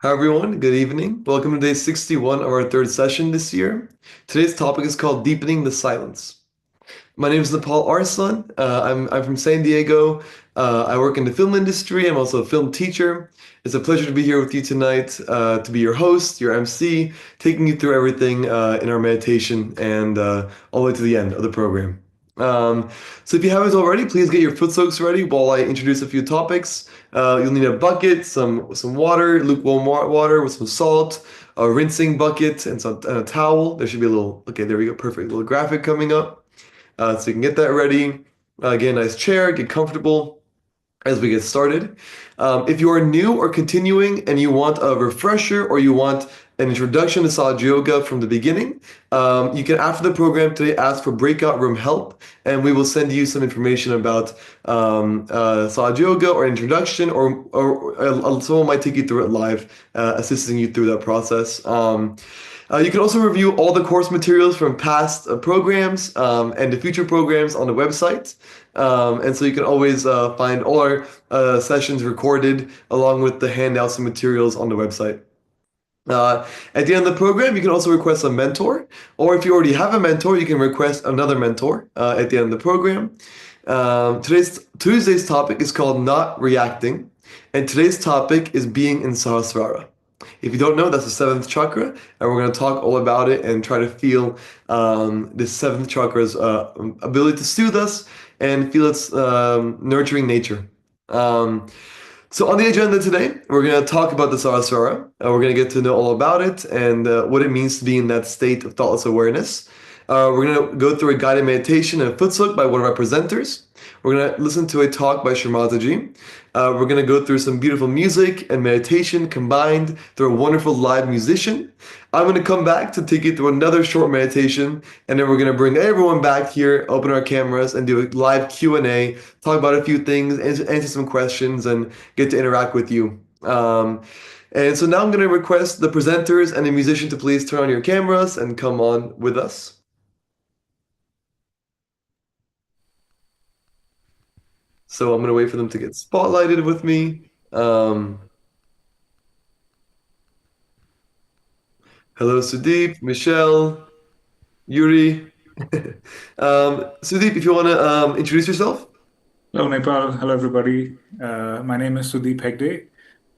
Hi everyone, good evening. Welcome to day 61 of our third session this year. Today's topic is called Deepening the Silence. My name is Nepal Arslan. I'm from San Diego. I work in the film industry. I'm also a film teacher. It's a pleasure to be here with you tonight, to be your host, your MC, taking you through everything in our meditation and all the way to the end of the program. Um, so if you haven't already, please get your foot soaks ready while I introduce a few topics. You'll need a bucket, some water, lukewarm water with some salt, a rinsing bucket, and a towel. There should be a little, okay, there we go, perfect. Little graphic coming up. So you can get that ready. Get a nice chair, get comfortable as we get started. If you are new or continuing and you want a refresher or you want an introduction to Sahaja Yoga from the beginning, you can, after the program today, ask for breakout room help, and we will send you some information about Sahaja Yoga or introduction, or someone might take you through it live, assisting you through that process. You can also review all the course materials from past programs and the future programs on the website. And so you can always find all our sessions recorded along with the handouts and materials on the website. At the end of the program, you can also request a mentor, or if you already have a mentor, you can request another mentor at the end of the program. Tuesday's topic is called Not Reacting, and today's topic is being in Sahasrara. If you don't know, that's the seventh chakra, and we're going to talk all about it and try to feel this seventh chakra's ability to soothe us and feel its nurturing nature. So on the agenda today, we're going to talk about the Sahasrara. We're going to get to know all about it and what it means to be in that state of thoughtless awareness. We're going to go through a guided meditation and a footsook by one of our presenters. We're going to listen to a talk by Shri Mataji. We're going to go through some beautiful music and meditation combined through a wonderful live musician. I'm going to come back to take you through another short meditation, and then we're going to bring everyone back here, open our cameras, and do a live Q&A, talk about a few things, answer some questions, and get to interact with you. And so now I'm going to request the presenters and the musician to please turn on your cameras and come on with us. So I'm going to wait for them to get spotlighted with me. Hello, Sudeep, Michelle, Yuri. Sudeep, if you want to introduce yourself. Hello, Nepal. Hello, everybody. My name is Sudeep Hegde.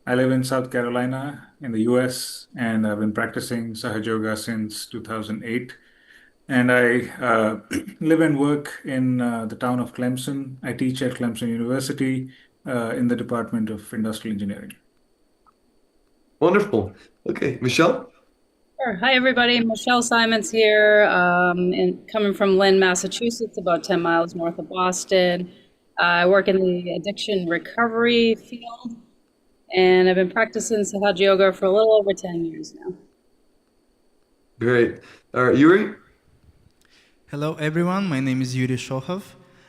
I live in South Carolina in the US, and I've been practicing Sahaja Yoga since 2008. And I live and work in the town of Clemson. I teach at Clemson University in the Department of Industrial Engineering. Wonderful. Okay, Michelle. Sure. Hi, everybody. Michelle Simons here, and coming from Lynn, Massachusetts, about 10 miles north of Boston. I work in the addiction recovery field, and I've been practicing Sahaja Yoga for a little over 10 years now. Great. All right, Yuri. Hello, everyone. My name is Yuri Shohov.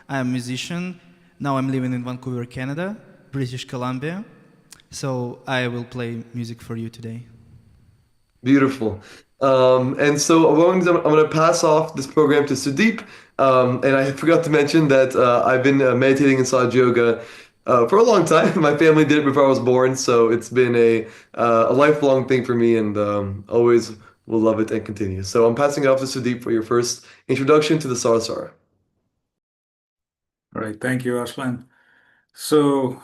I'm a musician. Now I'm living in Vancouver, Canada, British Columbia. So I will play music for you today. Beautiful. And so I'm going to pass off this program to Sudeep. And I forgot to mention that I've been meditating in Sahaja Yoga for a long time. My family did it before I was born, so it's been a lifelong thing for me, and always will love it and continue. So I'm passing it off to Sudeep for your first introduction to the Sahasrara. All right. Thank you, Arslan. So,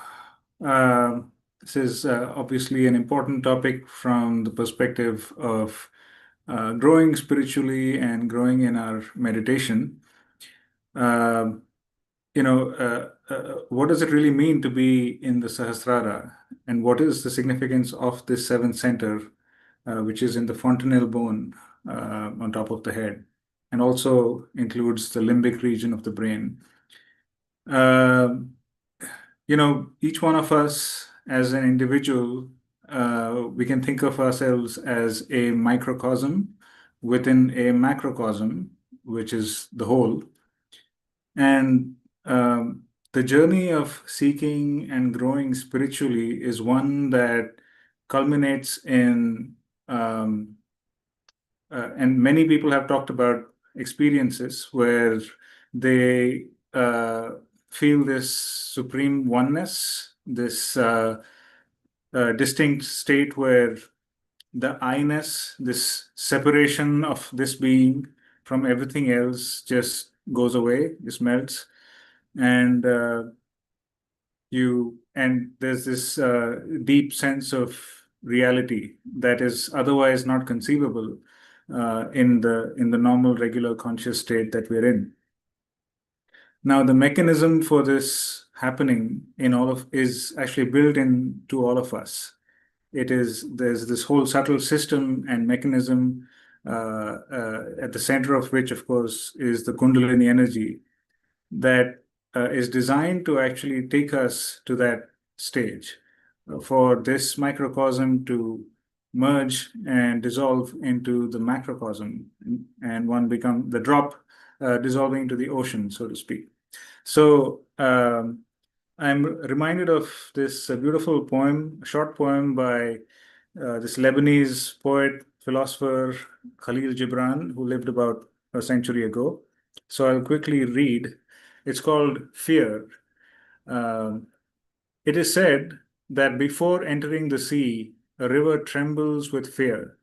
this is obviously an important topic from the perspective of growing spiritually and growing in our meditation. Um, what does it really mean to be in the Sahasrara? And what is the significance of this seventh center, which is in the fontanelle bone on top of the head, and also includes the limbic region of the brain? Um, each one of us as an individual, we can think of ourselves as a microcosm within a macrocosm, which is the whole. And the journey of seeking and growing spiritually is one that culminates in, and many people have talked about experiences where they feel this supreme oneness, this distinct state where the I-ness, this separation of this being from everything else, just goes away, just melts, and there's this deep sense of reality that is otherwise not conceivable in the normal regular conscious state that we're in. Now, the mechanism for this happening is actually built into all of us. There's this whole subtle system and mechanism at the center of which, of course, is the Kundalini energy that is designed to actually take us to that stage, for this microcosm to merge and dissolve into the macrocosm, and one become the drop dissolving into the ocean, so to speak. So I'm reminded of this beautiful poem, a short poem by this Lebanese poet, philosopher Khalil Gibran, who lived about a century ago. So I'll quickly read. It's called Fear. It is said that before entering the sea, a river trembles with fear.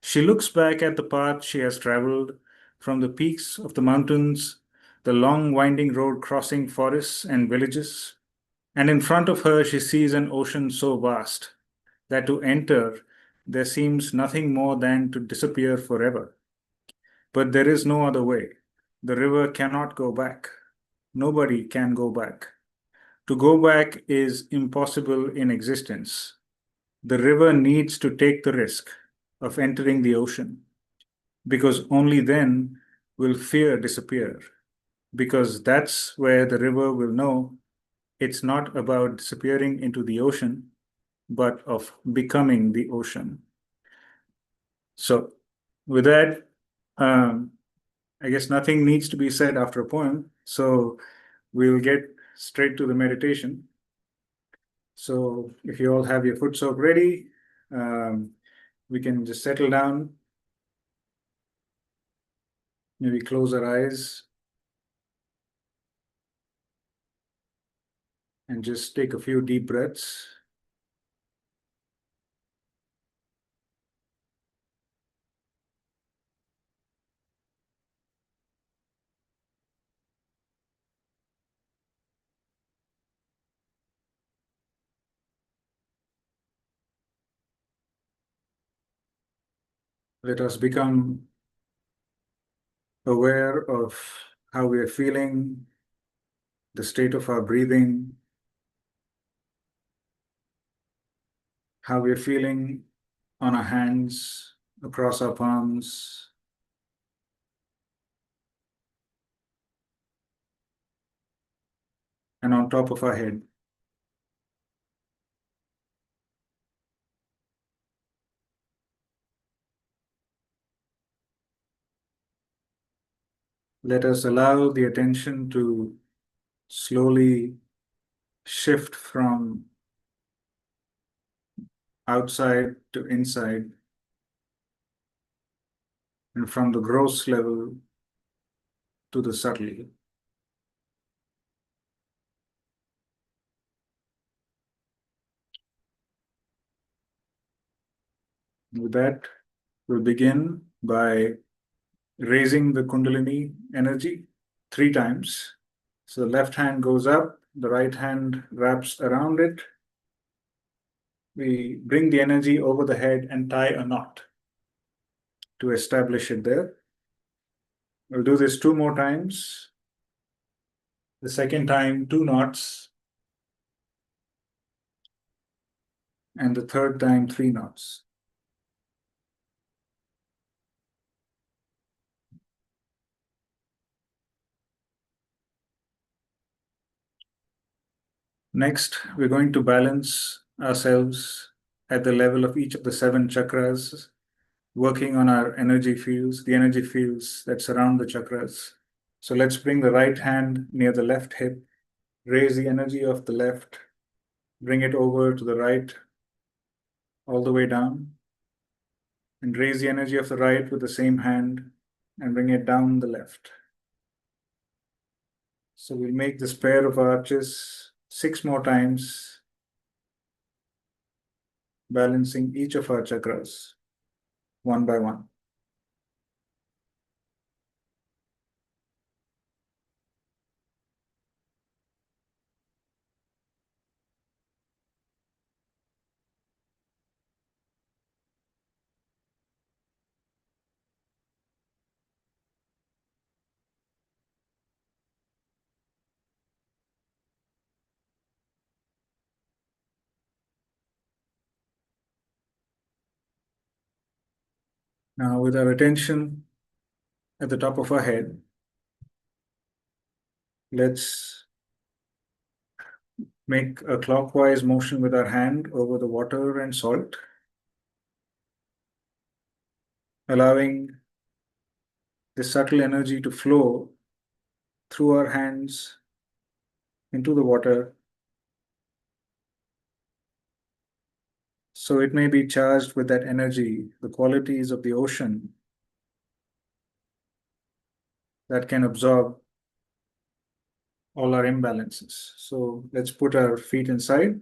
She looks back at the path she has traveled from the peaks of the mountains, the long winding road crossing forests and villages, and in front of her she sees an ocean so vast that to enter there seems nothing more than to disappear forever. But there is no other way. The river cannot go back. Nobody can go back. To go back is impossible in existence. The river needs to take the risk of entering the ocean, because only then will fear disappear, because that's where the river will know it's not about disappearing into the ocean, but of becoming the ocean. So with that, I guess nothing needs to be said after a poem. So we'll get straight to the meditation. So if you all have your foot soak ready, we can just settle down. Maybe close our eyes and just take a few deep breaths. Let us become aware of how we are feeling, the state of our breathing, how we are feeling on our hands, across our palms, and on top of our head. Let us allow the attention to slowly shift from outside to inside, and from the gross level to the subtle. With that, we'll begin by raising the Kundalini energy 3 times. So the left hand goes up, the right hand wraps around it. We bring the energy over the head and tie a knot to establish it there. We'll do this 2 more times. The second time, 2 knots. And the third time, 3 knots. Next, we're going to balance ourselves at the level of each of the 7 chakras, working on our energy fields, the energy fields that surround the chakras. So let's bring the right hand near the left hip, raise the energy of the left, bring it over to the right, all the way down, and raise the energy of the right with the same hand and bring it down the left. So we'll make this pair of arches 6 more times. balancing each of our chakras one by one. Now, with our attention at the top of our head, let's make a clockwise motion with our hand over the water and salt, allowing the subtle energy to flow through our hands into the water, so it may be charged with that energy, the qualities of the ocean that can absorb all our imbalances. So let's put our feet inside.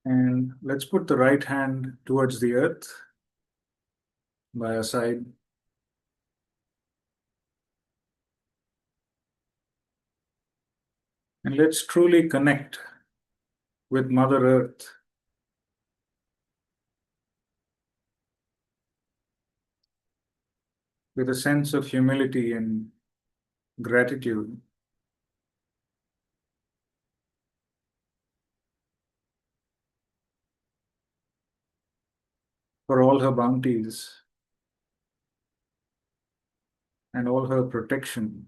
And let's put the right hand towards the earth by our side. And let's truly connect with Mother Earth. With a sense of humility and gratitude for all her bounties and all her protection.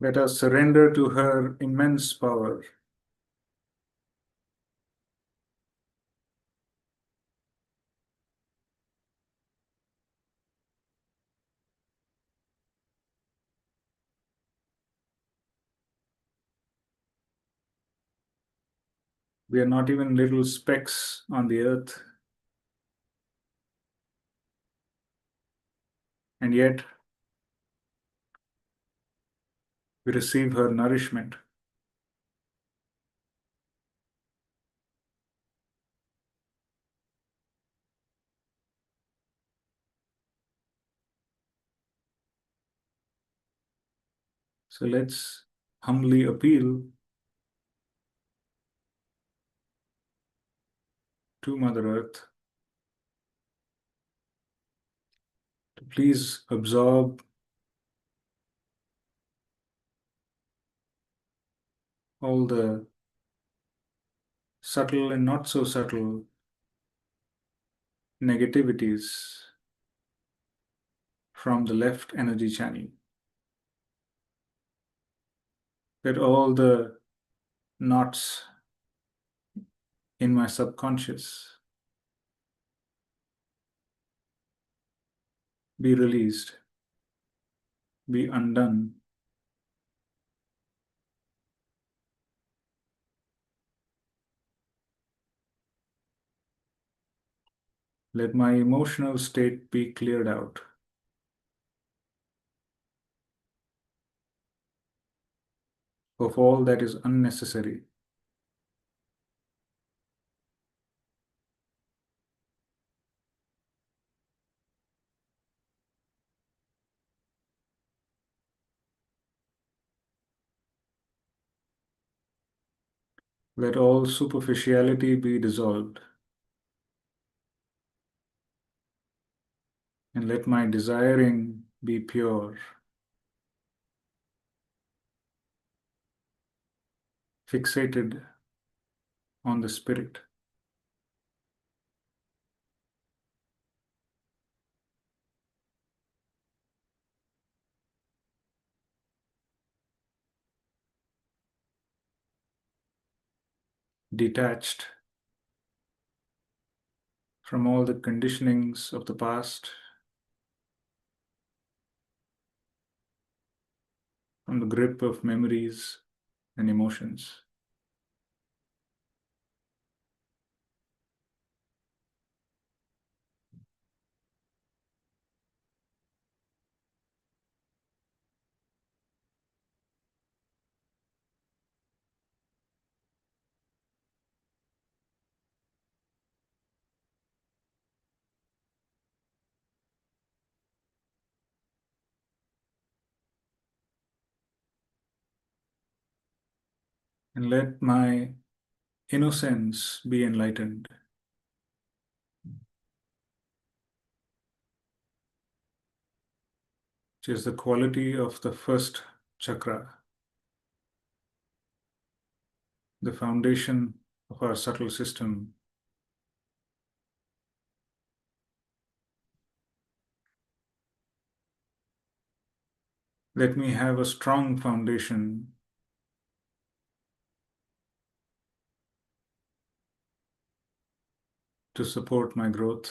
Let us surrender to her immense power. We are not even little specks on the earth, and yet we receive her nourishment. So let's humbly appeal to Mother Earth to please absorb all the subtle and not so subtle negativities from the left energy channel. Let all the knots in my subconscious be released, be undone. Let my emotional state be cleared out. Of all that is unnecessary. Let all superficiality be dissolved. And let my desiring be pure, fixated on the spirit. detached from all the conditionings of the past, from the grip of memories and emotions. And let my innocence be enlightened. Which is the quality of the first chakra, the foundation of our subtle system. Let me have a strong foundation to support my growth.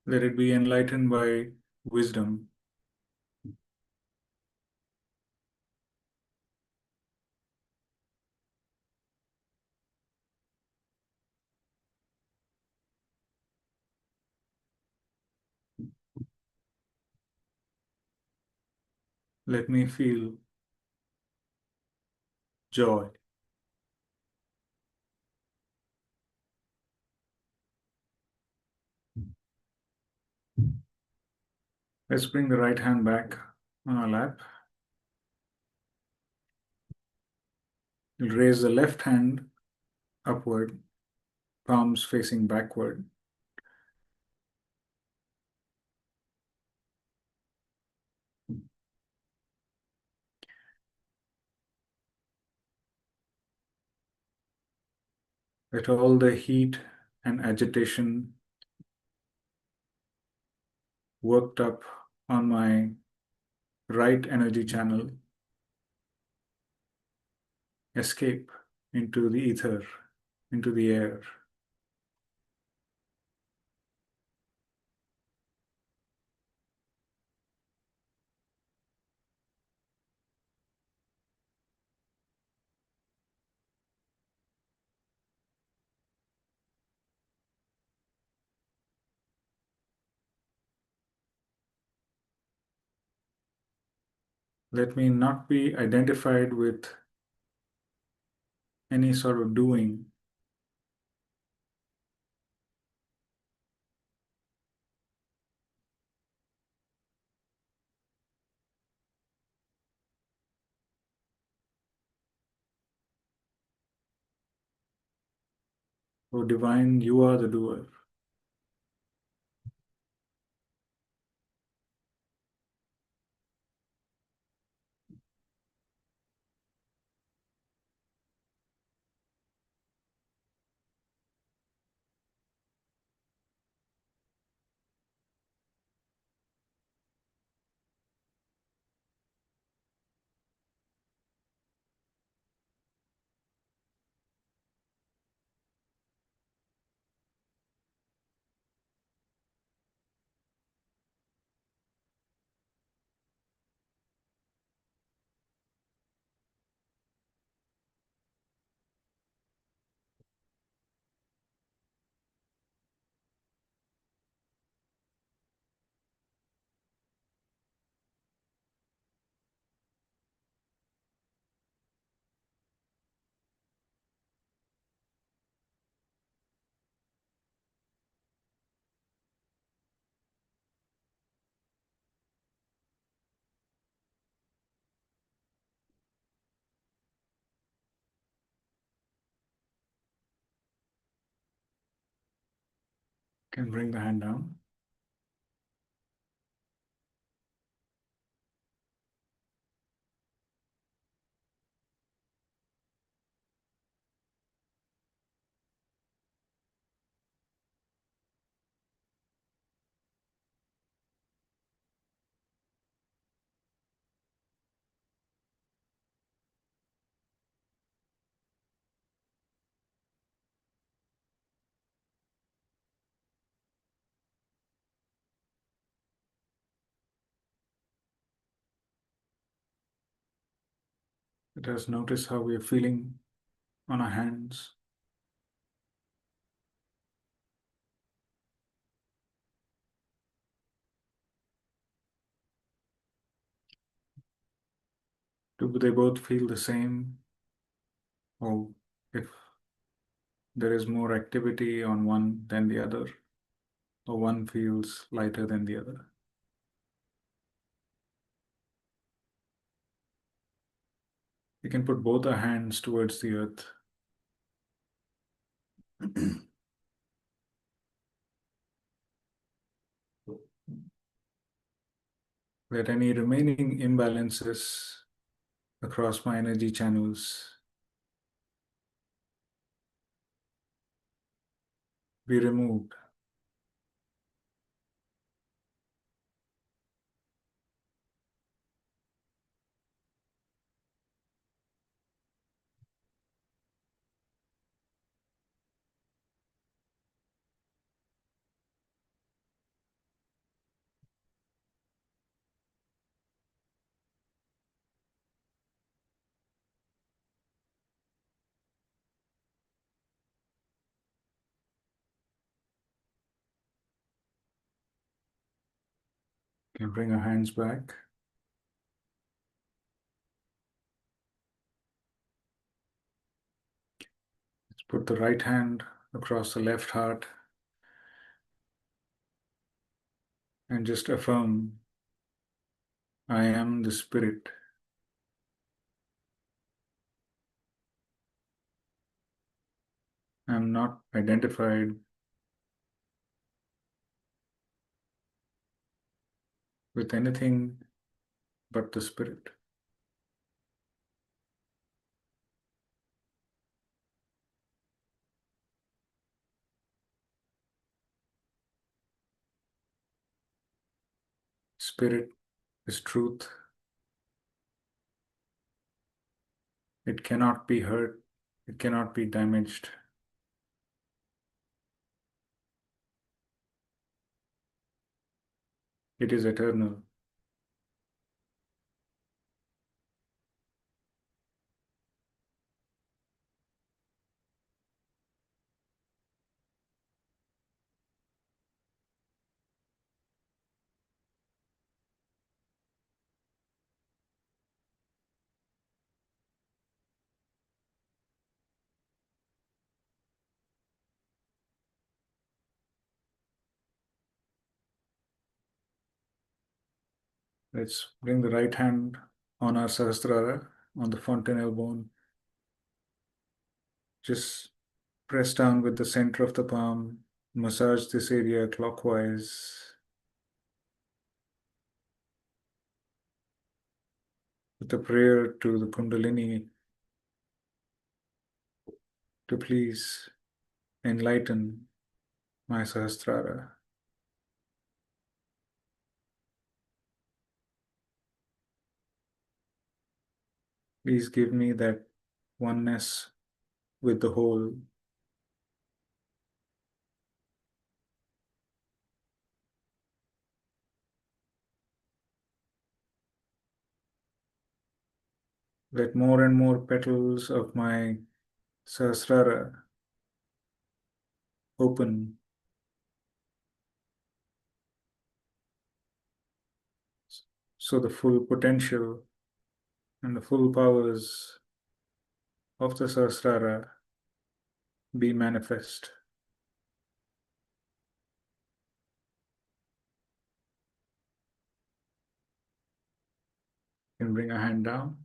Let it be enlightened by wisdom. Let me feel joy. Let's bring the right hand back on our lap. We'll raise the left hand upward, palms facing backward. Let all the heat and agitation worked up on my right energy channel escape into the ether, into the air. Let me not be identified with any sort of doing. Oh divine, you are the doer. Can bring the hand down. Let us notice how we are feeling on our hands. Do they both feel the same? Or if there is more activity on one than the other, or one feels lighter than the other? We can put both our hands towards the earth. Let any remaining imbalances across my energy channels be removed. We can bring our hands back. Let's put the right hand across the left heart and just affirm, I am the spirit. I am not identified with anything but the spirit. Spirit is truth. It cannot be hurt. It cannot be damaged. It is eternal. Let's bring the right hand on our Sahasrara, on the fontanelle bone. Just press down with the center of the palm. Massage this area clockwise with a prayer to the Kundalini to please enlighten my Sahasrara. Please give me that oneness with the whole. Let more and more petals of my Sahasrara open so the full potential and the full powers of the Sahasrara be manifest. You can bring a hand down.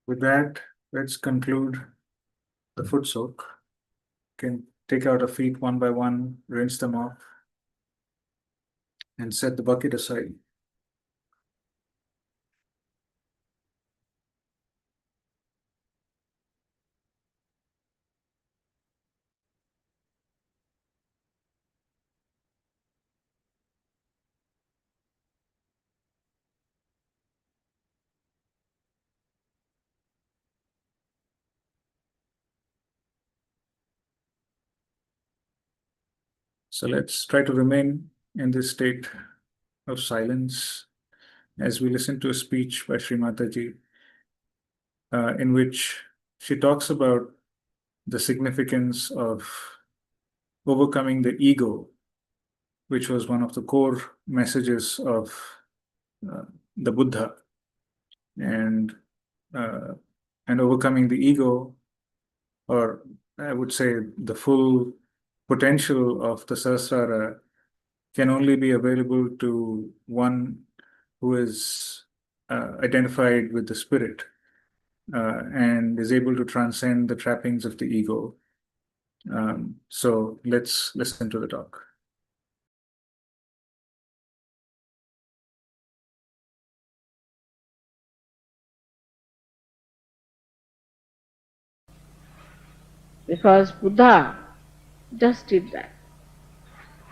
With that, let's conclude the foot soak. You can take out the feet one by one, rinse them off. and set the bucket aside. So let's try to remain in this state of silence as we listen to a speech by Shri Mataji, in which she talks about the significance of overcoming the ego, which was one of the core messages of the Buddha, and uh, overcoming the ego, or I would say the full potential of the Sahasrara, can only be available to one who is identified with the spirit and is able to transcend the trappings of the ego. So let's listen to the talk. Because Buddha just did that.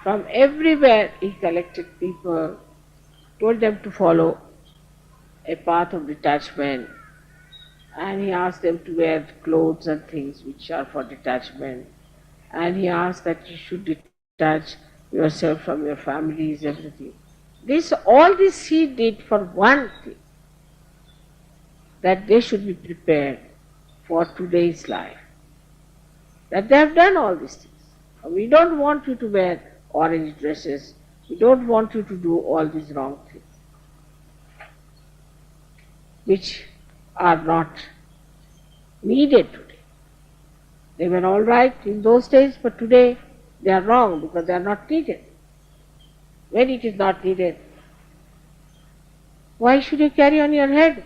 From everywhere he collected people, told them to follow a path of detachment, and he asked them to wear clothes and things which are for detachment, and he asked that you should detach yourself from your families, everything. All this he did for one thing, that they should be prepared for today's life. That they have done all these things. We don't want you to wear orange dresses. We don't want you to do all these wrong things, which are not needed today. They were all right in those days, but today they are wrong because they are not needed. When it is not needed, why should you carry on your head?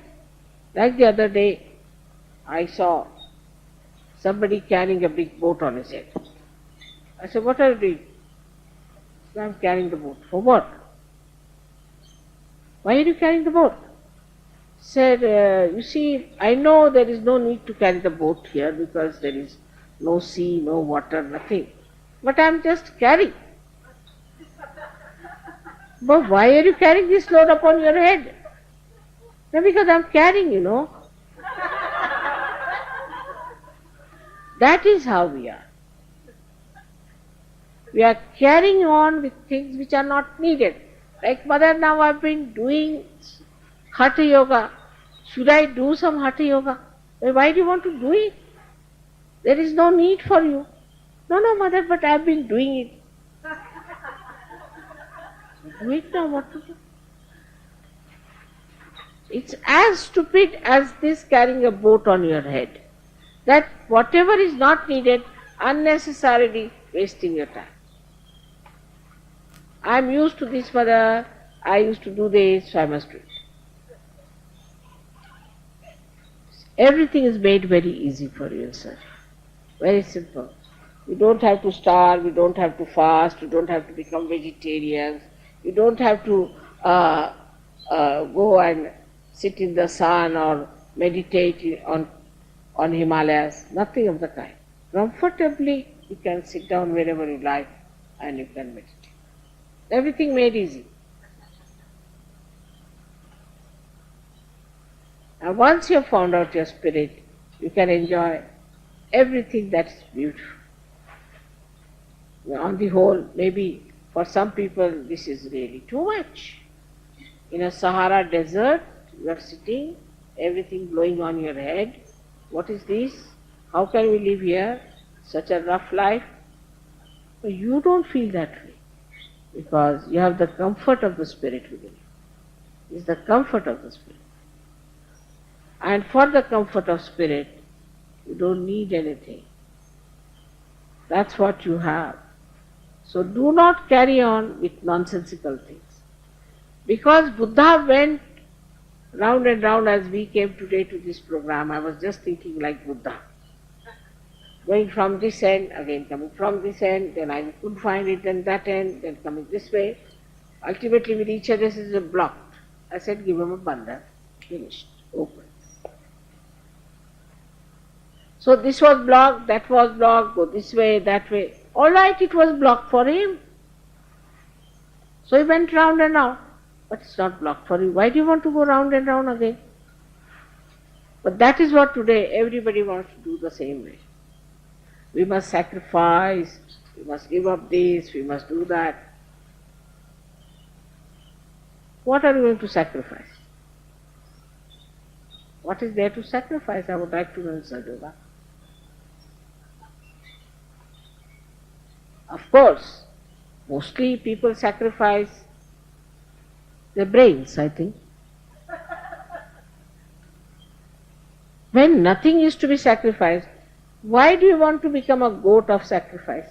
Like the other day, I saw somebody carrying a big boat on his head. I said, what are you doing? He said, I'm carrying the boat. For what? Why are you carrying the boat? He said, you see, I know there is no need to carry the boat here because there is no sea, no water, nothing. But I'm just carrying. But why are you carrying this load upon your head? No, because I'm carrying, That is how we are. We are carrying on with things which are not needed. Like Mother, now I've been doing Hatha Yoga. Should I do some Hatha Yoga? Why do you want to do it? There is no need for you. No, Mother, but I've been doing it. Do it now, what to do? It's as stupid as this carrying a boat on your head. That whatever is not needed, unnecessarily wasting your time. I'm used to this, Mother, I used to do this, so I must do it. Everything is made very easy for yourself. Very simple. You don't have to starve, you don't have to fast, you don't have to become vegetarians, you don't have to go and sit in the sun or meditate on Himalayas, nothing of the kind. Comfortably you can sit down wherever you like and you can meditate. Everything made easy. And once you have found out your spirit, you can enjoy everything that's beautiful. On the whole, maybe for some people this is really too much. In a Sahara desert, you are sitting, everything blowing on your head. What is this? How can we live here? Such a rough life. But you don't feel that way because you have the comfort of the spirit within you. It's the comfort of the spirit. And for the comfort of spirit, you don't need anything. That's what you have. So do not carry on with nonsensical things. Because Buddha went round and round as we came today to this program, I was just thinking like Buddha. Going from this end, again coming from this end, then I couldn't find it, then that end, then coming this way. Ultimately with each other this is blocked. I said give him a bandha. Finished. Open. So this was blocked, that was blocked, go this way, that way. Alright, it was blocked for him. So he went round and round. But it's not blocked for you. Why do you want to go round and round again? But that is what today everybody wants to do the same way. We must sacrifice, we must give up this, we must do that. What are you going to sacrifice? What is there to sacrifice? I would like to know, Sahaja. Of course, mostly people sacrifice their brains, I think. When nothing is to be sacrificed, why do you want to become a goat of sacrifice?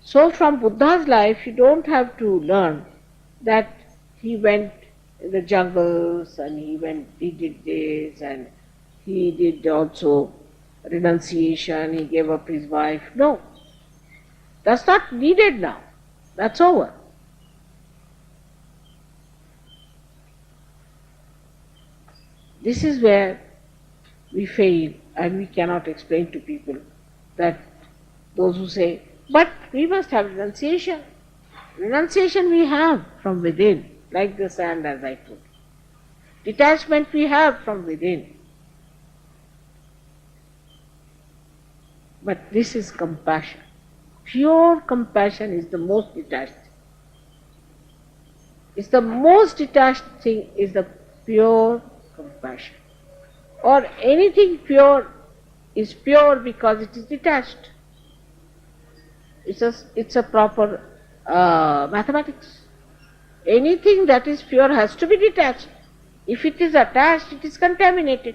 So from Buddha's life, you don't have to learn that he went in the jungles and he did this and he did also renunciation, he gave up his wife. No, that's not needed now. That's over. This is where we fail and we cannot explain to people that those who say, but we must have renunciation. Renunciation we have from within, like the sand as I told. Detachment we have from within. But this is compassion. Pure compassion is the most detached. It's the most detached thing is the pure compassion. Or anything pure is pure because it is detached. It's a proper mathematics. Anything that is pure has to be detached. If it is attached, it is contaminated.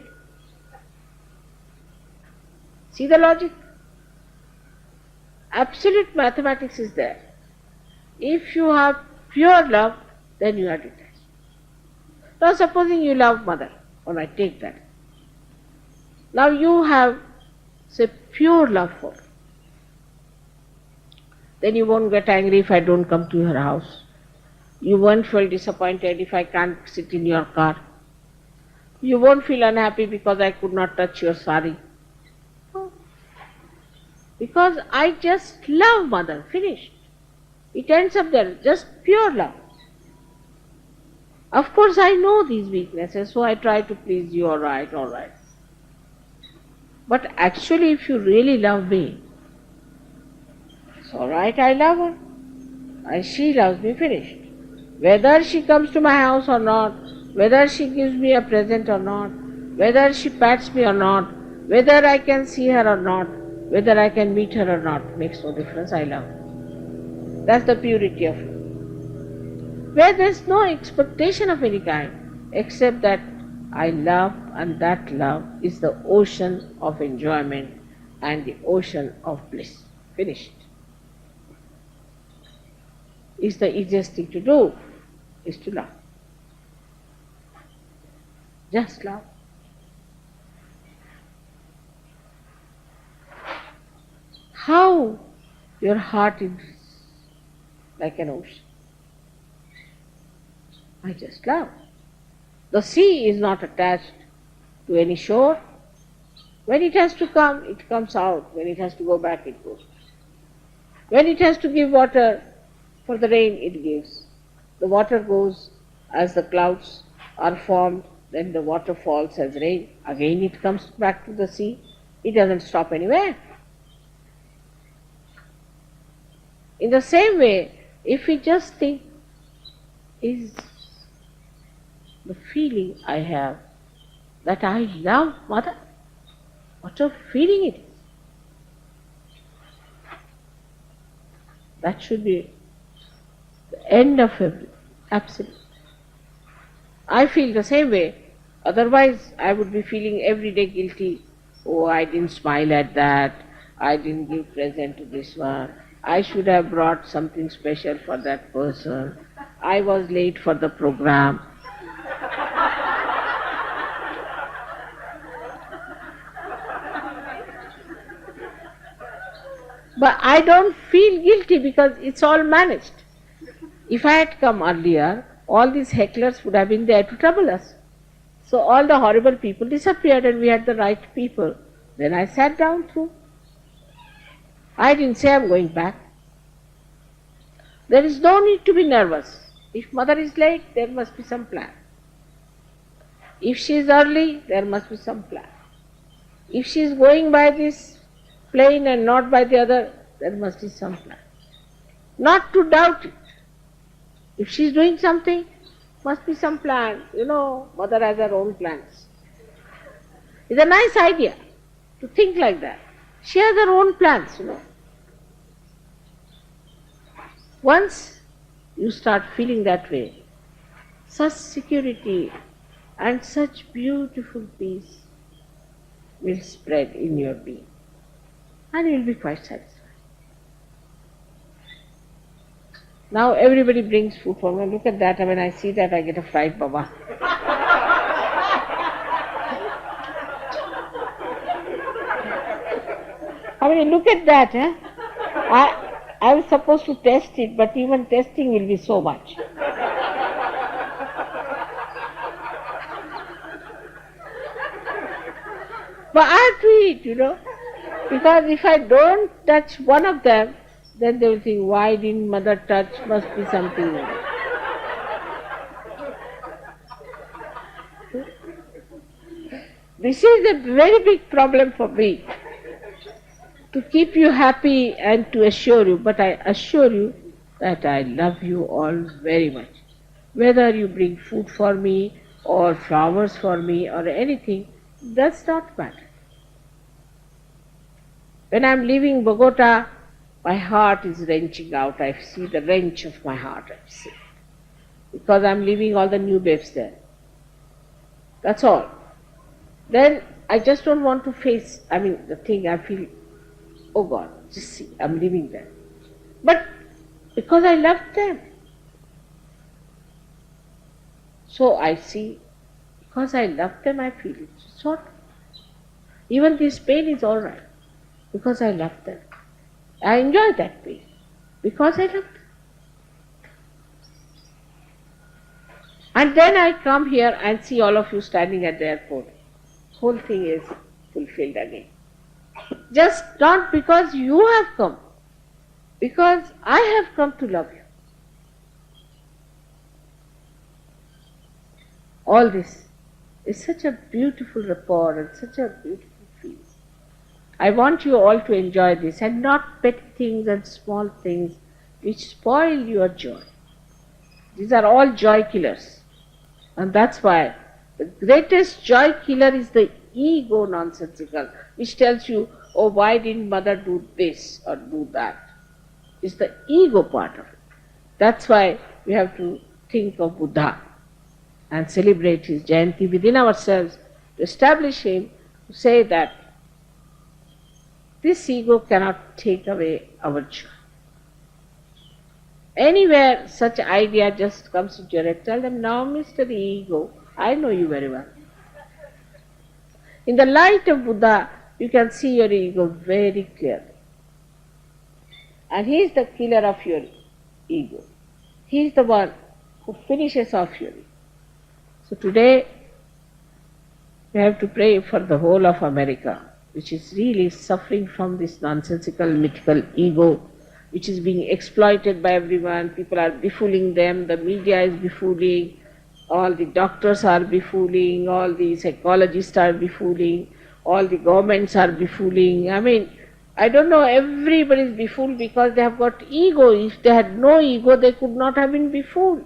See the logic? Absolute mathematics is there. If you have pure love, then you are detached. Now supposing you love mother, alright, take that. Now you have, say, pure love for her. Then you won't get angry if I don't come to your house. You won't feel disappointed if I can't sit in your car. You won't feel unhappy because I could not touch your sari. Because I just love mother, finished. It ends up there, just pure love. Of course I know these weaknesses, so I try to please you, alright. But actually if you really love me, it's alright, I love her. And she loves me, finished. Whether she comes to my house or not, whether she gives me a present or not, whether she pats me or not, whether I can see her or not, whether I can meet her or not, makes no difference, I love her. That's the purity of love. Where there is no expectation of any kind, except that I love, and that love is the ocean of enjoyment and the ocean of bliss. Finished. It's the easiest thing to do, is to love. Just love. How your heart is like an ocean. I just love. The sea is not attached to any shore. When it has to come, it comes out. When it has to go back, it goes. When it has to give water for the rain, it gives. The water goes as the clouds are formed, then the water falls as rain. Again it comes back to the sea. It doesn't stop anywhere. In the same way, if we just think, is the feeling I have that I love mother, what a feeling it is. That should be the end of everything, absolutely. I feel the same way, otherwise I would be feeling every day guilty. Oh, I didn't smile at that, I didn't give present to this one, I should have brought something special for that person, I was late for the program. But I don't feel guilty because it's all managed. If I had come earlier, all these hecklers would have been there to trouble us. So all the horrible people disappeared and we had the right people. Then I sat down through. I didn't say I'm going back. There is no need to be nervous. If mother is late, there must be some plan. If she is early, there must be some plan. If she is going by this plane and not by the other, there must be some plan. Not to doubt it. If she is doing something, must be some plan. You know, mother has her own plans. It's a nice idea to think like that. She has her own plans, you know. Once you start feeling that way, such security and such beautiful peace will spread in your being and you will be quite satisfied. Now everybody brings food for me. Look at that. When I see that, I get a fright, Baba. Look at that. I was supposed to test it, but even testing will be so much. But I have to eat, you know, because if I don't touch one of them, then they will think, why didn't mother touch? Must be something. This is a very big problem for me, to keep you happy and to assure you, but I assure you that I love you all very much. Whether you bring food for me or flowers for me or anything, does not matter. When I am leaving Bogota, my heart is wrenching out. I see the wrench of my heart, I see. Because I am leaving all the new babes there. That's all. Then I just don't want to face, the thing. I feel, oh God, just see, I'm leaving them. But because I love them. So I see, because I love them, I feel it. So even this pain is all right, because I love them. I enjoy that pain, because I love them. And then I come here and see all of you standing at the airport. Whole thing is fulfilled again. Just not because you have come, because I have come to love you. All this is such a beautiful rapport and such a beautiful feeling. I want you all to enjoy this and not petty things and small things which spoil your joy. These are all joy killers. And that's why the greatest joy killer is the ego nonsensical, which tells you, oh, why didn't mother do this or do that? It's the ego part of it. That's why we have to think of Buddha and celebrate his Jayanti within ourselves, to establish him, to say that this ego cannot take away our joy. Anywhere such idea just comes into your head, tell them, now Mr. Ego, I know you very well. In the light of Buddha, you can see your ego very clearly. And he is the killer of your ego. He is the one who finishes off your ego. So today, we have to pray for the whole of America, which is really suffering from this nonsensical, mythical ego, which is being exploited by everyone. People are befooling them, the media is befooling, all the doctors are befooling, all the psychologists are befooling, all the governments are befooling. I don't know, everybody is befooled because they have got ego. If they had no ego, they could not have been befooled.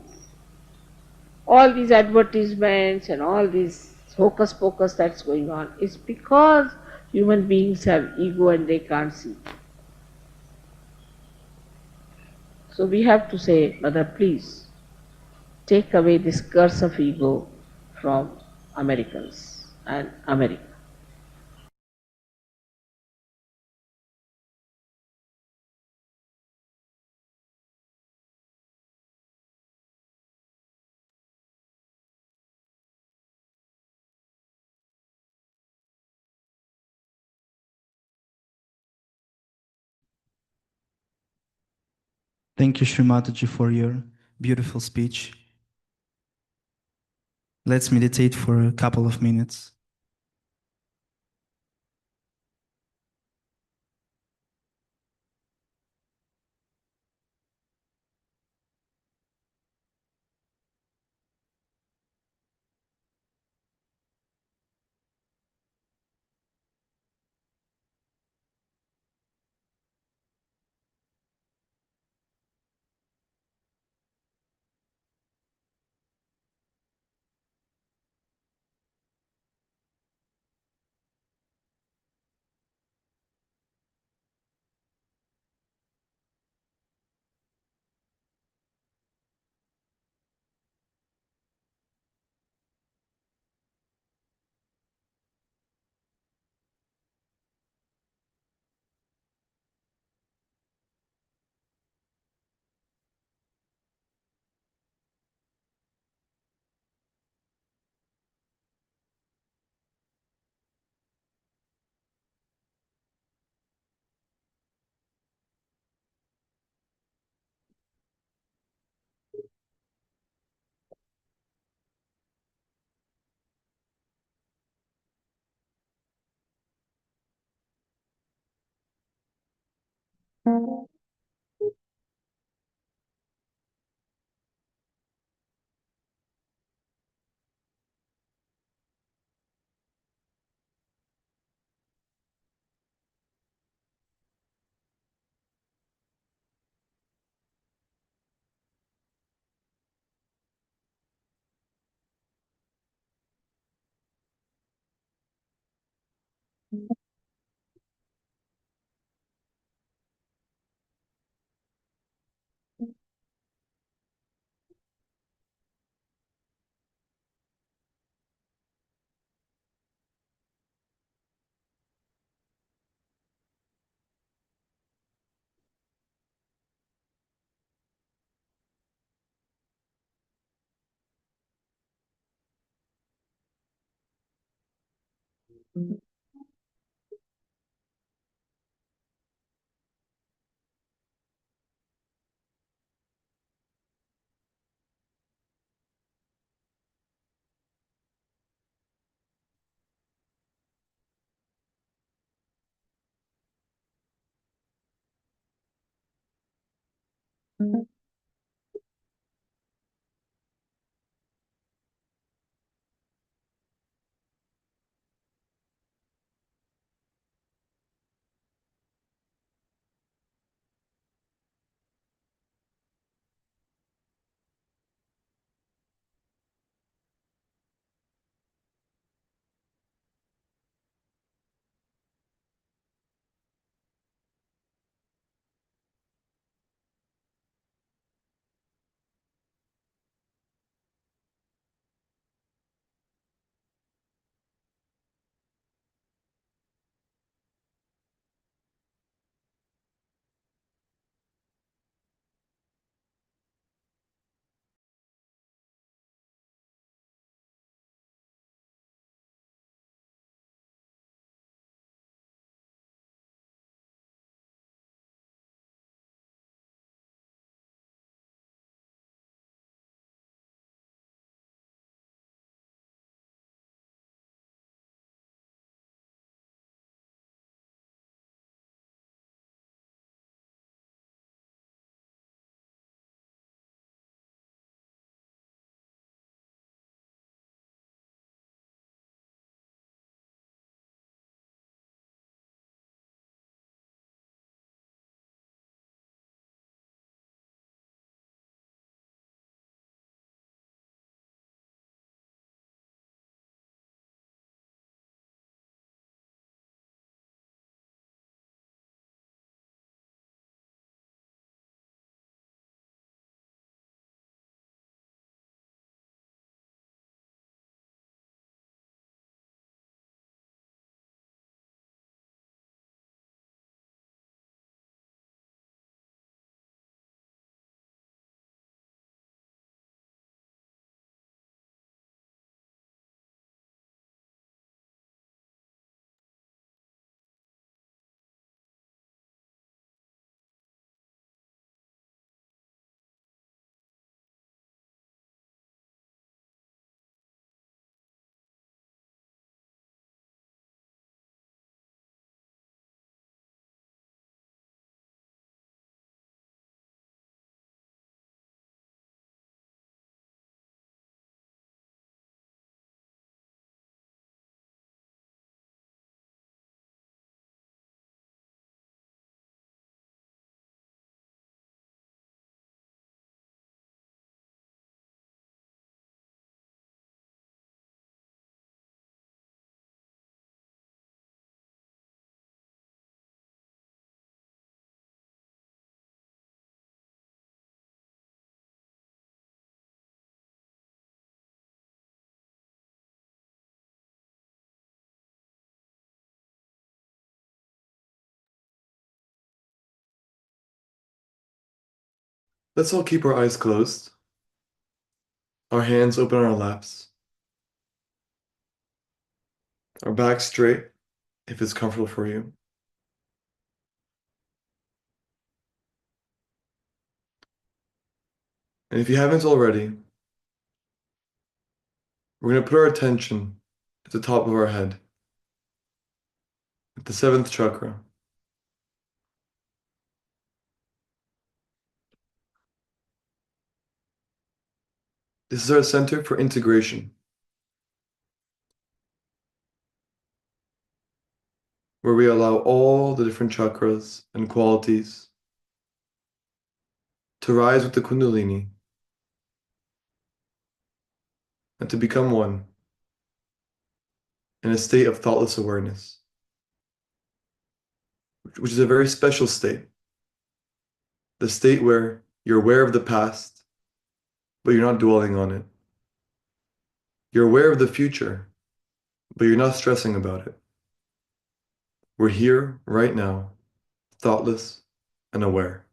All these advertisements and all these hocus pocus that's going on is because human beings have ego and they can't see. So we have to say, Mother, please take away this curse of ego from Americans and America. Thank you, Shri Mataji, for your beautiful speech. Let's meditate for a couple of minutes. Let's all keep our eyes closed, our hands open on our laps, our back straight if it's comfortable for you. And if you haven't already, we're going to put our attention at the top of our head, at the seventh chakra. This is our center for integration, where we allow all the different chakras and qualities to rise with the Kundalini and to become one in a state of thoughtless awareness, which is a very special state. The state where you're aware of the past, but you're not dwelling on it. You're aware of the future, but you're not stressing about it. We're here right now, thoughtless and aware.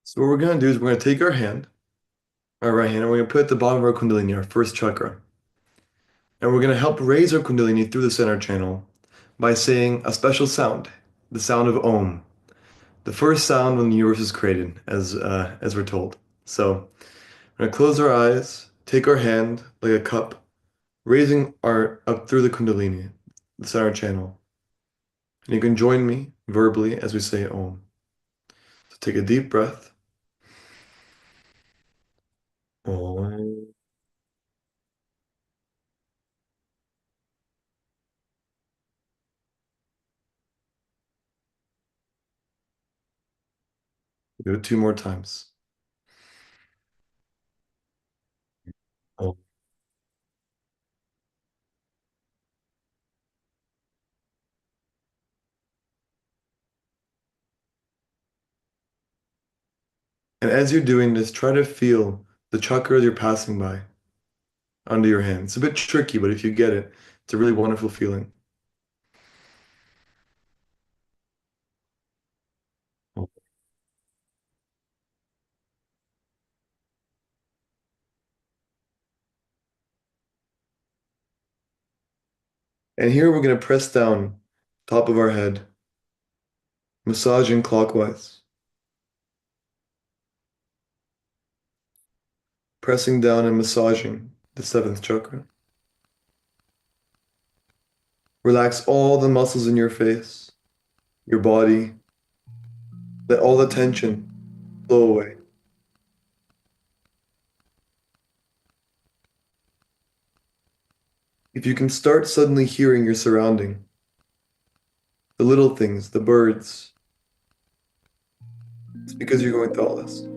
So what we're going to do is we're going to take our hand, our right hand, and we're going to put it at the bottom of our Kundalini, our first chakra. And we're going to help raise our Kundalini through the center channel by saying a special sound, the sound of Om, the first sound when the universe is created, as we're told. So we're going to close our eyes, take our hand like a cup, raising our up through the Kundalini, the center channel. And you can join me verbally as we say Om. So take a deep breath. Om. Do it 2 more times. Om. And as you're doing this, try to feel the chakras you're passing by under your hand. It's a bit tricky, but if you get it, it's a really wonderful feeling. And here we're going to press down top of our head, massaging clockwise, pressing down and massaging the seventh chakra. Relax all the muscles in your face, your body. Let all the tension flow away. If you can start suddenly hearing your surrounding, the little things, the birds, it's because you're going thoughtless.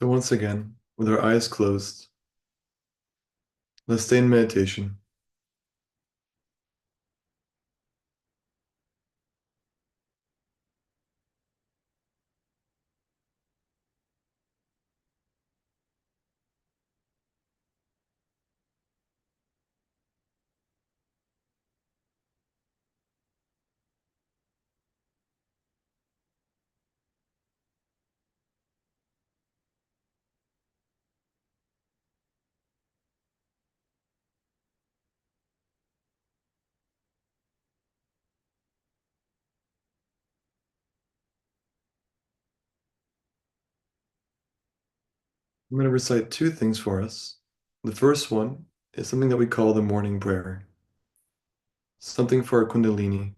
So once again, with our eyes closed, let's stay in meditation. I'm going to recite two things for us. The first one is something that we call the morning prayer, something for our Kundalini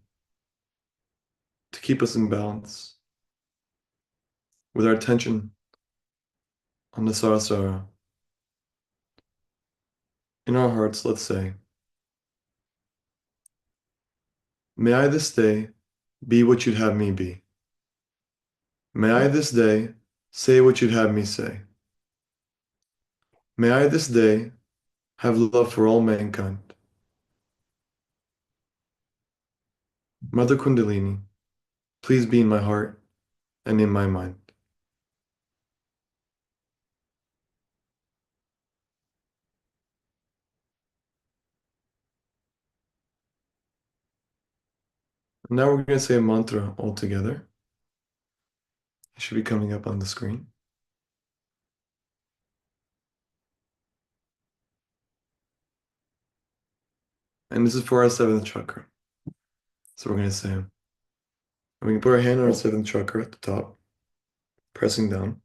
to keep us in balance with our attention on the Sahasrara. In our hearts, let's say, may I this day be what you'd have me be. May I this day say what you'd have me say. May I this day have love for all mankind. Mother Kundalini, please be in my heart and in my mind. Now we're going to say a mantra all together. It should be coming up on the screen. And this is for our seventh chakra. So we're going to say, and we can put our hand on our seventh chakra at the top, pressing down.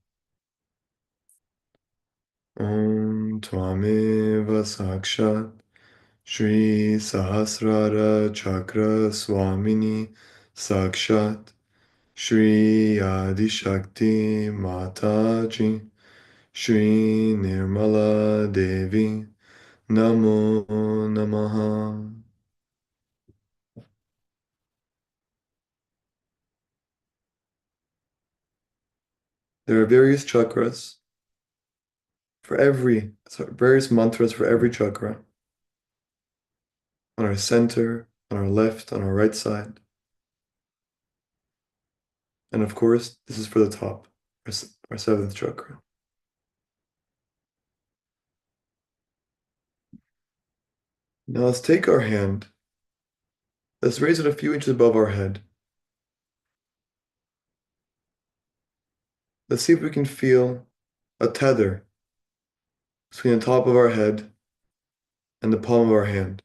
Om Tvameva Sakshat Shri Sahasrara Chakra Swamini Sakshat Shri Adi Shakti Mataji Shri Nirmala Devi Namo Namaha. There are various chakras various mantras for every chakra. On our center, on our left, on our right side. And of course, this is for the top, our seventh chakra. Now let's take our hand, let's raise it a few inches above our head. Let's see if we can feel a tether between the top of our head and the palm of our hand.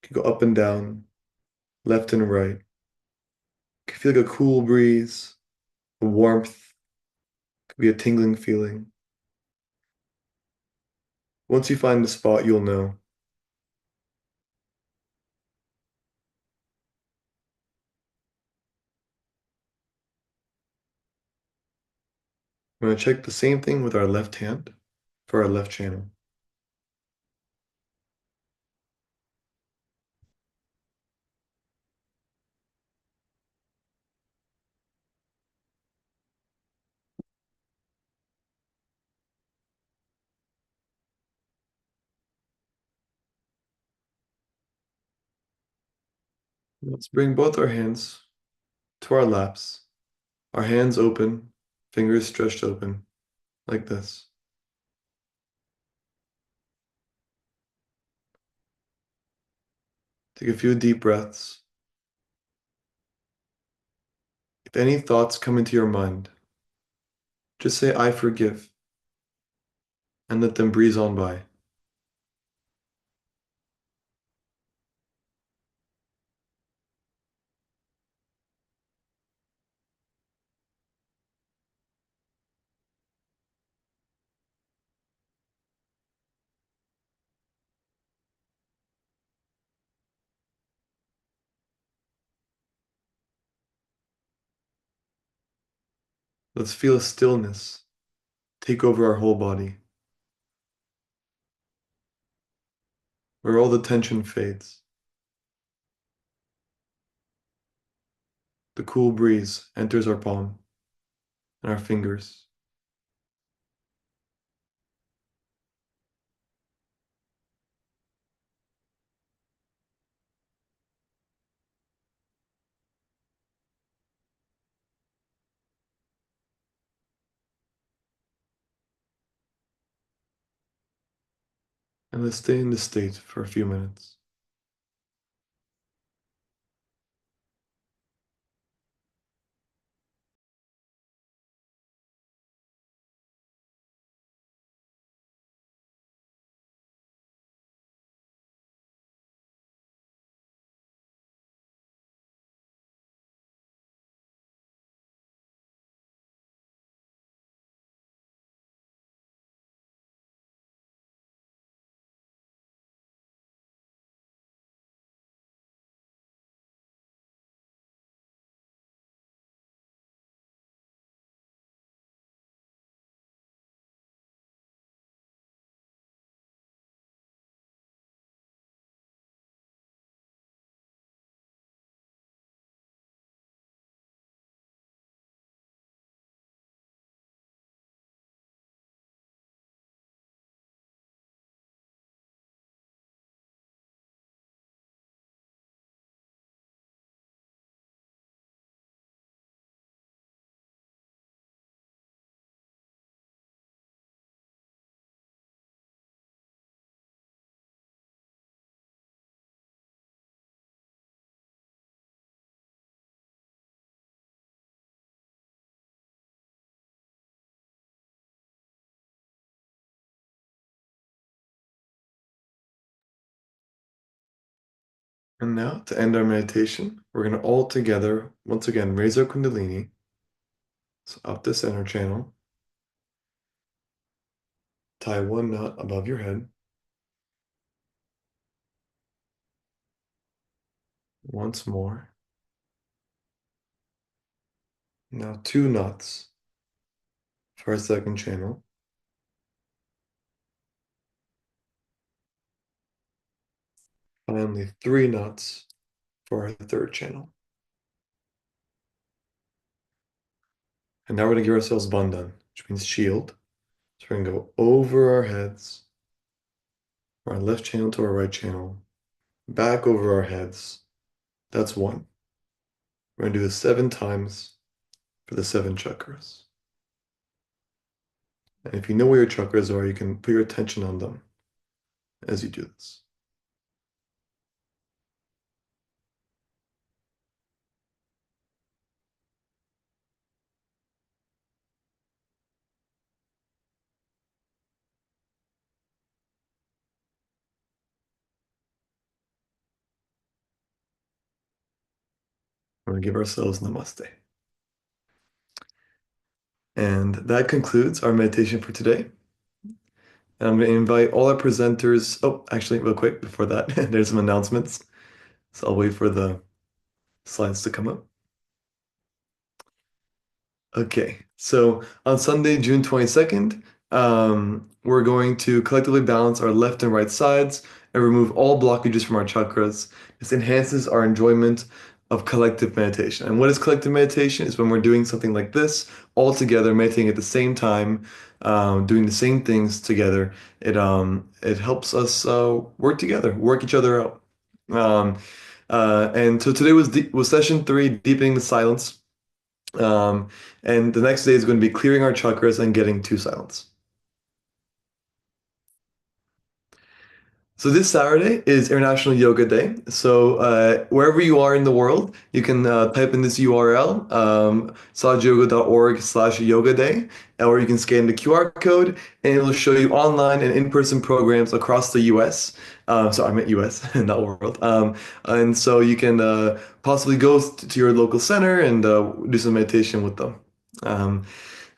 It can go up and down, left and right. It can feel like a cool breeze, a warmth, it could be a tingling feeling. Once you find the spot, you'll know. We're going to check the same thing with our left hand for our left channel. Let's bring both our hands to our laps, our hands open, fingers stretched open, like this. Take a few deep breaths. If any thoughts come into your mind, just say, I forgive, and let them breeze on by. Let's feel a stillness take over our whole body, where all the tension fades. The cool breeze enters our palm. and our fingers. And let's stay in this state for a few minutes. And now, to end our meditation, we're going to all together, once again, raise our Kundalini. So up the center channel. Tie one knot above your head. Once more. Now 2 knots for our second channel. Finally, 3 knots for our third channel. And now we're going to give ourselves bandhan, which means shield. So we're going to go over our heads, from our left channel to our right channel, back over our heads. That's 1. We're going to do this 7 times for the 7 chakras. And if you know where your chakras are, you can put your attention on them as you do this. We're going to give ourselves namaste. And that concludes our meditation for today. And I'm going to invite all our presenters. Oh, actually, real quick before that, there's some announcements. So I'll wait for the slides to come up. Okay, so on Sunday, June 22nd, we're going to collectively balance our left and right sides and remove all blockages from our chakras. This enhances our enjoyment of collective meditation. And what is collective meditation? Is when we're doing something like this, all together, meditating at the same time, doing the same things together. It helps us work together, work each other out. And so today was session 3, deepening the silence. And the next day is going to be clearing our chakras and getting to silence. So this Saturday is International Yoga Day. So wherever you are in the world, you can type in this URL, sahajayoga.org/yoga day, or you can scan the QR code and it will show you online and in-person programs across the US. So I meant US, not world. And so you can possibly go to your local center and do some meditation with them.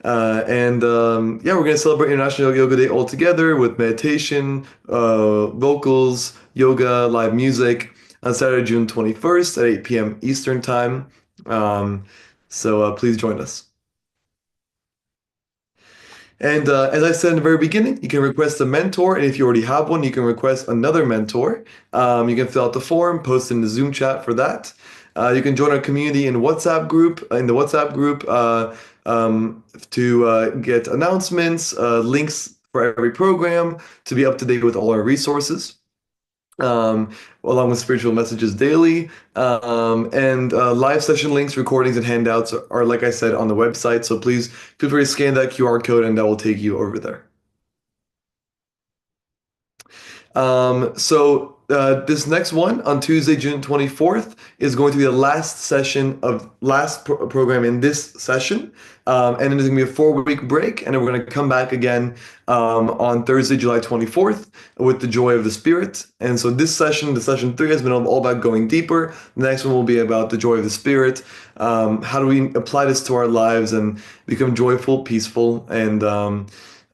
Yeah, we're going to celebrate International Yoga Day all together with meditation, vocals, yoga, live music on Saturday, June 21st at 8 p.m. Eastern Time. So please join us. And as I said in the very beginning, you can request a mentor. And if you already have one, you can request another mentor. You can fill out the form, post in the Zoom chat for that. You can join our community in WhatsApp group in the WhatsApp group to get announcements, links for every program, to be up to date with all our resources, along with spiritual messages daily. And live session links, recordings, and handouts are, like I said, on the website. So please feel free to scan that QR code and that will take you over there. This next one on Tuesday, June 24th, is going to be the last session of program in this session. And then there's going to be a 4-week break, and then we're going to come back again on Thursday, July 24th, with the joy of the Spirit. And so this session, the session 3, has been all about going deeper. The next one will be about the joy of the Spirit. How do we apply this to our lives and become joyful, peaceful, and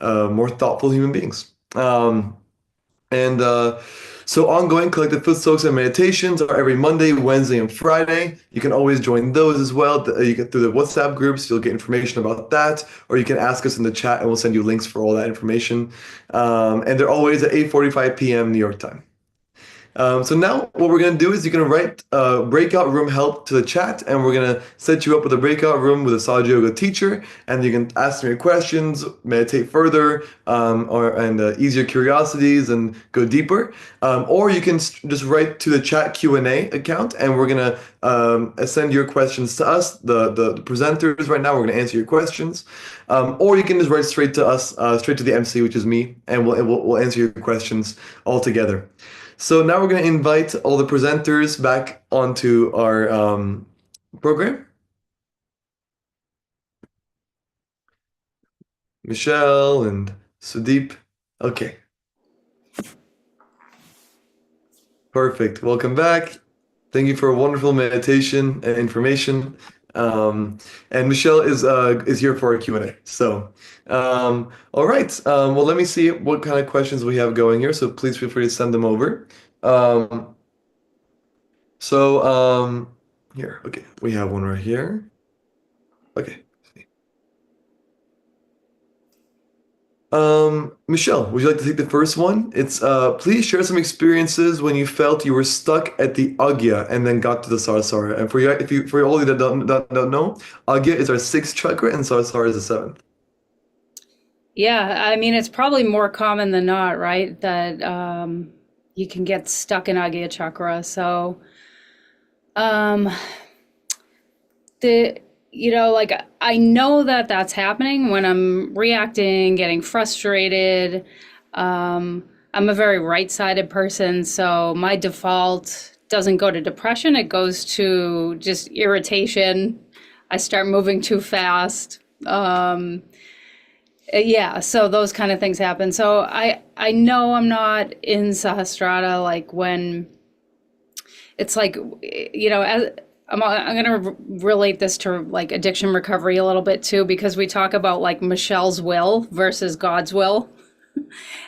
more thoughtful human beings? So ongoing collective foot soaks and meditations are every Monday, Wednesday, and Friday. You can always join those as well. You get through the WhatsApp groups, you'll get information about that, or you can ask us in the chat and we'll send you links for all that information. And they're always at 8:45 p.m. New York time. So now what we're going to do is you're going to write breakout room help to the chat, and we're going to set you up with a breakout room with a Sahaja Yoga teacher, and you can ask me your questions, meditate further, and ease your curiosities and go deeper. Or you can just write to the chat Q&A account, and we're going to send your questions to us, the presenters right now. We're going to answer your questions. Or you can just write straight to us, straight to the MC, which is me, and we'll answer your questions all together. So now we're going to invite all the presenters back onto our program. Michelle and Sudeep. Okay. Perfect. Welcome back. Thank you for a wonderful meditation and information. And Michelle is here for a Q&A. So, all right. Well, let me see what kind of questions we have going here. So please feel free to send them over. Here, okay, we have one right here. Okay. Michelle, would you like to take the first one? It's please share some experiences when you felt you were stuck at the Agya and then got to the Sahasrara. And for all of you that don't know, Agya is our 6th chakra and Sahasrara is the 7th. Yeah, I mean, it's probably more common than not, right? That you can get stuck in Agya chakra. So, like I know that that's happening when I'm reacting, getting frustrated. I'm a very right-sided person, so my default doesn't go to depression. It goes to just irritation. I start moving too fast. Yeah, so those kind of things happen. So I know I'm not in Sahasrara, like when it's like, as I'm going to relate this to like addiction recovery a little bit too, because we talk about like Michelle's will versus God's will.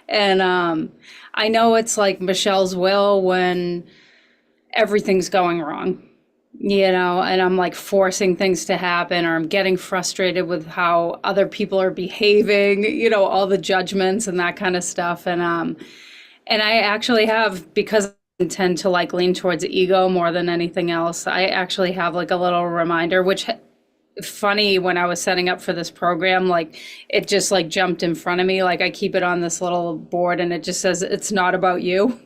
And I know it's like Michelle's will when everything's going wrong, and I'm like forcing things to happen, or I'm getting frustrated with how other people are behaving, all the judgments and that kind of stuff. And I actually have, because I tend to like lean towards ego more than anything else, I actually have like a little reminder, which funny, when I was setting up for this program, like it just like jumped in front of me. Like I keep it on this little board and it just says, "It's not about you."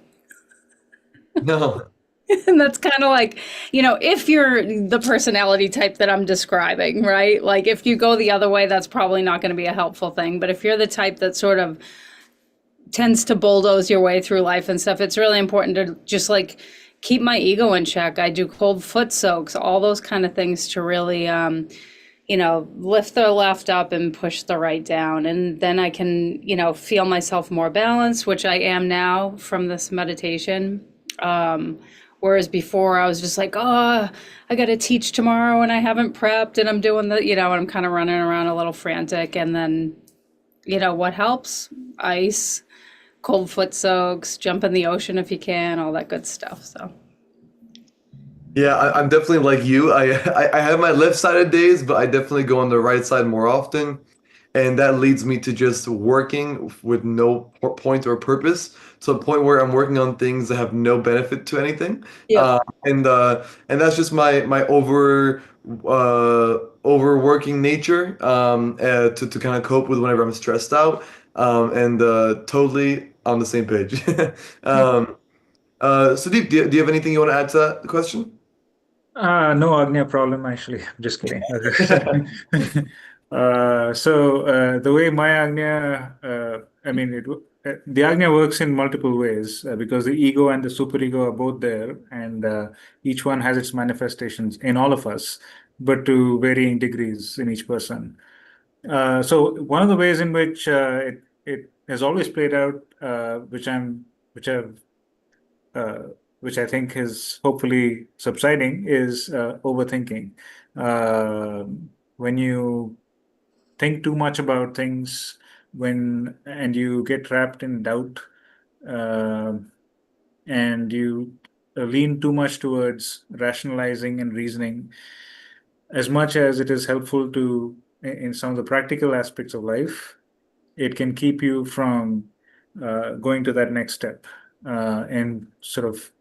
No. And that's kind of like, if you're the personality type that I'm describing, right? Like if you go the other way, that's probably not going to be a helpful thing. But if you're the type that sort of tends to bulldoze your way through life and stuff, it's really important to just like keep my ego in check. I do cold foot soaks, all those kind of things to really, lift the left up and push the right down. And then I can, feel myself more balanced, which I am now from this meditation. Whereas before I was just like, oh, I got to teach tomorrow and I haven't prepped and I'm doing and I'm kind of running around a little frantic. And then, what helps? Ice, cold foot soaks, jump in the ocean if you can, all that good stuff. So. Yeah, I'm definitely like you. I have my left-sided days, but I definitely go on the right side more often. and that leads me to just working with no point or purpose, to a point where I'm working on things that have no benefit to anything. Yep. And that's just my overworking nature, to kind of cope with whenever I'm stressed out, and totally on the same page. um, Sudeep, do you have anything you want to add to that question? No Agnya problem, actually. I'm just kidding. The way my Agnya, I mean, the Agnya works in multiple ways, because the ego and the superego are both there, and each one has its manifestations in all of us, but to varying degrees in each person. So one of the ways in which it has always played out, which I've uh, which I think is hopefully subsiding, is overthinking. When you think too much about things, and you get trapped in doubt, uh, and you lean too much towards rationalizing and reasoning, as much as it is helpful to in some of the practical aspects of life, it can keep you from going to that next step, and sort of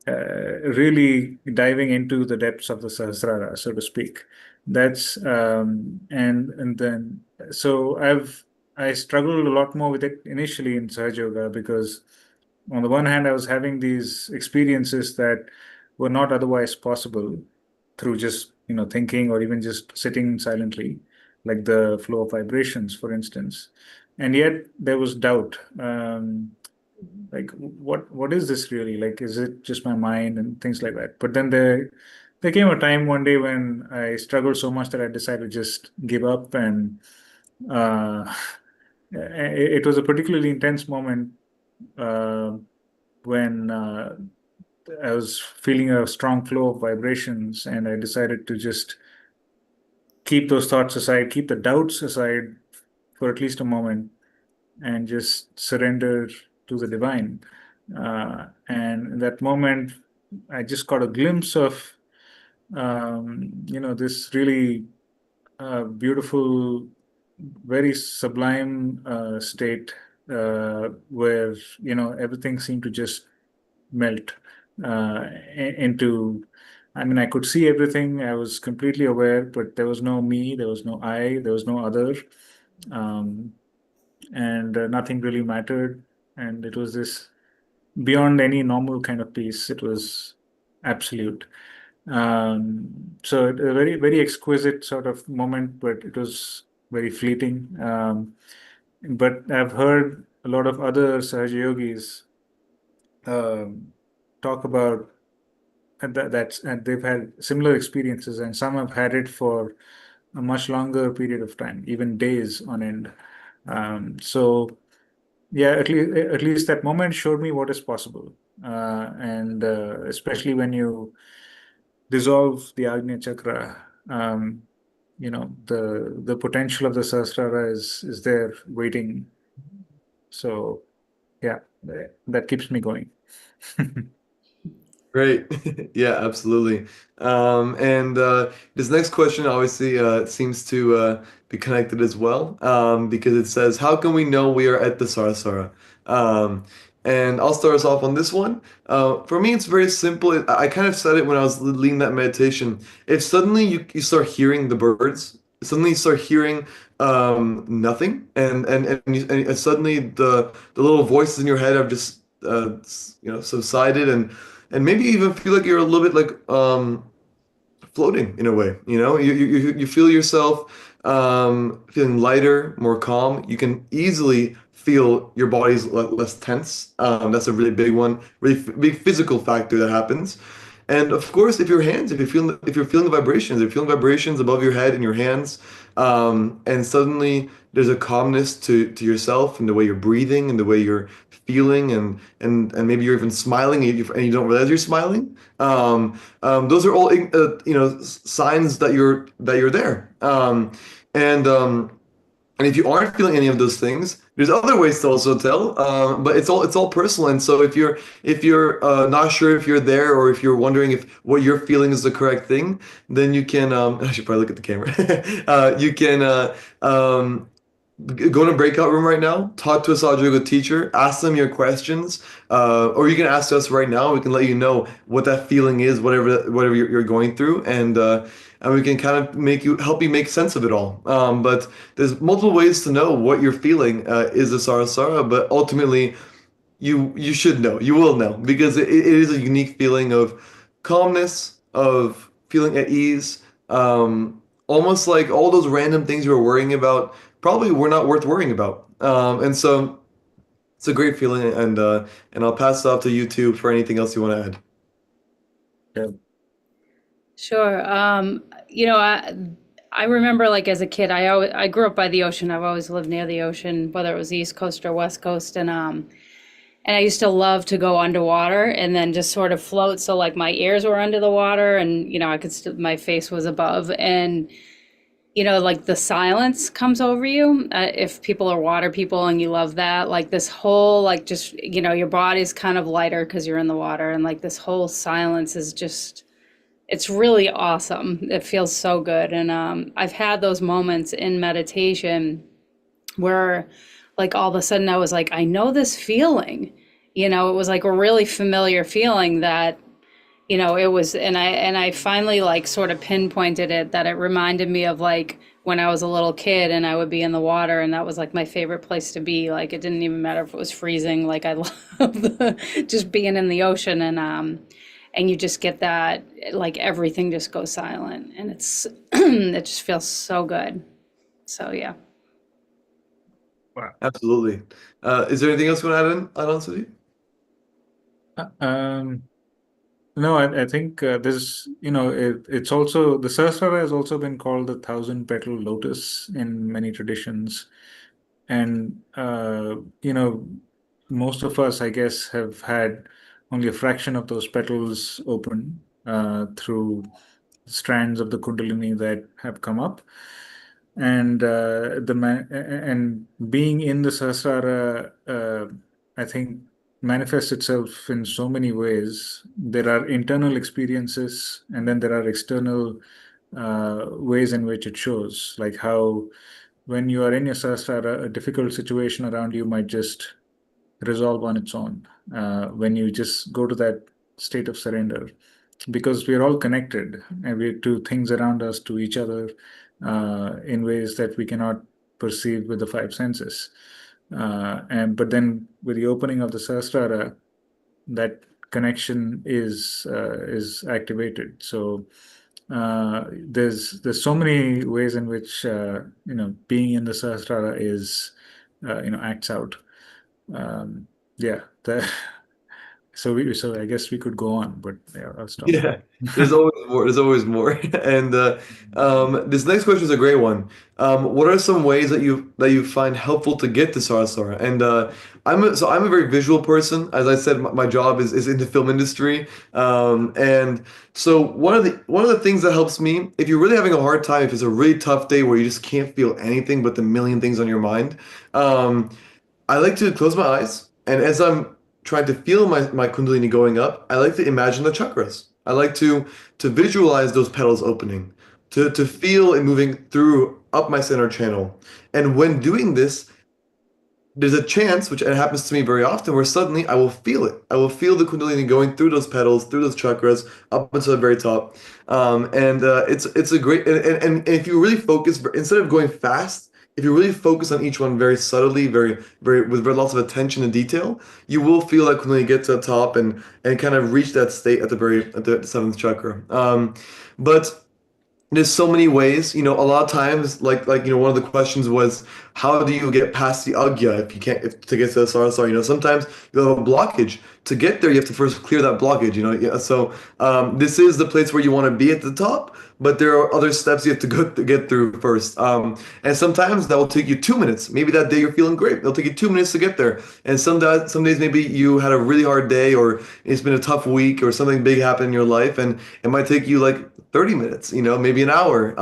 really diving into the depths of the Sahasrara, so to speak. That's and then so I struggled a lot more with it initially in Sahaja Yoga, because on the one hand I was having these experiences that were not otherwise possible through just thinking, or even just sitting silently, like the flow of vibrations, for instance. And yet there was doubt. Like, what is this really? Like, is it just my mind and things like that? But then there came a time one day when I struggled so much that I decided to just give up, and uh, it was a particularly intense moment, uh, when I was feeling a strong flow of vibrations, and I decided to just keep those thoughts aside, keep the doubts aside for at least a moment, and just surrender to the divine. And in that moment, I just got a glimpse of, this really beautiful, very sublime state, where everything seemed to just melt into. I mean, I could see everything. I was completely aware, but there was no me, there was no I, there was no other. Um, and nothing really mattered. And it was this beyond any normal kind of peace. It was absolute. So a very, very exquisite sort of moment, but it was very fleeting. But I've heard a lot of other Sahaja Yogis um, talk about and they've had similar experiences, and some have had it for a much longer period of time, even days on end. So yeah, at least that moment showed me what is possible, and especially when you dissolve the Agnya Chakra, the potential of the Sahasrara is there waiting. So yeah, that keeps me going. Great. Yeah, absolutely. And this next question obviously seems to be connected as well, because it says, how can we know we are at the Sarasara? And I'll start us off on this one. For me, it's very simple. I kind of said it when I was leading that meditation. If suddenly you start hearing the birds, suddenly you start hearing nothing, and suddenly the little voices in your head have just subsided, and maybe you even feel like you're a little bit like floating in a way. You feel yourself feeling lighter, more calm. You can easily feel your body's less tense. That's a really big one, really big physical factor that happens. And of course, if you're feeling the vibrations, if you're feeling vibrations above your head and your hands, and suddenly there's a calmness to yourself and the way you're breathing and the way you're feeling, and maybe you're even smiling, and you don't realize you're smiling. Those are all signs that you're there. And if you aren't feeling any of those things, there's other ways to also tell. But it's all personal. And so if you're not sure if you're there, or if you're wondering if what you're feeling is the correct thing, then you can I should probably look at the camera. You can Go in a breakout room right now, talk to a Sahaja Yoga teacher, ask them your questions, or you can ask us right now. We can let you know what that feeling is, whatever you're going through, and we can kind of help you make sense of it all. But there's multiple ways to know what you're feeling is a Sahasrara, but ultimately you should know, you will know, because it is a unique feeling of calmness, of feeling at ease, almost like all those random things you were worrying about probably were not worth worrying about. And so it's a great feeling, and I'll pass it off to you too for anything else you want to add. Yeah. Sure. I remember like as a kid, I grew up by the ocean. I've always lived near the ocean, whether it was East Coast or West Coast, and I used to love to go underwater and then just sort of float. So like my ears were under the water, and I could my face was above, and like the silence comes over you. If people are water people and you love that, like this whole like just your body's kind of lighter because you're in the water, and like this whole silence is just. It's really awesome. It feels so good. And I've had those moments in meditation where, like, all of a sudden I was like, I know this feeling. It was like a really familiar feeling that, it was, and I finally like sort of pinpointed it that it reminded me of like when I was a little kid and I would be in the water, and that was like my favorite place to be. Like, it didn't even matter if it was freezing. Like, I love just being in the ocean, and you just get that like everything just goes silent, and it's it just feels so good. So yeah. Wow. Absolutely. Is there anything else you want to add on, Sudhi? No, I think it's also the Sahasrara has also been called the thousand petal lotus in many traditions, and most of us, I guess, have had only a fraction of those petals open through strands of the Kundalini that have come up, and and being in the Sahasrara, I think manifests itself in so many ways. There are internal experiences, and then there are external ways in which it shows, like how when you are in your Sahasrara, a difficult situation around you might just resolve on its own when you just go to that state of surrender, because we're all connected and we're to things around us, to each other, in ways that we cannot perceive with the five senses. And but then with the opening of the Sahasrara, that connection is activated. So there's so many ways in which being in the Sahasrara is acts out. Yeah, so I guess we could go on, but yeah, I'll stop. Yeah, there's always more. There's always more. And this next question is a great one. What are some ways that you find helpful to get to Sarasara? And I'm a very visual person. As I said, my job is in the film industry. And so one of the things that helps me, if you're really having a hard time, if it's a really tough day where you just can't feel anything but the million things on your mind, I like to close my eyes, and as I'm trying to feel my Kundalini going up, I like to imagine the chakras. I like to visualize those petals opening, to feel it moving through up my center channel. And when doing this, there's a chance, which it happens to me very often, where suddenly I will feel it. I will feel the Kundalini going through those petals, through those chakras, up until the very top. And it's a great and if you really focus, instead of going fast, if you really focus on each one very subtly, very with very lots of attention and detail, you will feel that Kundalini get to the top and kind of reach that state at the seventh chakra. But there's so many ways, a lot of times, like one of the questions was, how do you get past the agya if you can't, if to get to the sarasara? Sometimes you have a blockage. To get there, you have to first clear that blockage. Yeah, so this is the place where you want to be at the top, but there are other steps you have to go to get through first. And sometimes that will take you 2 minutes. Maybe that day you're feeling great. It'll take you 2 minutes to get there. And some days maybe you had a really hard day, or it's been a tough week, or something big happened in your life, and it might take you like 30 minutes, maybe an hour.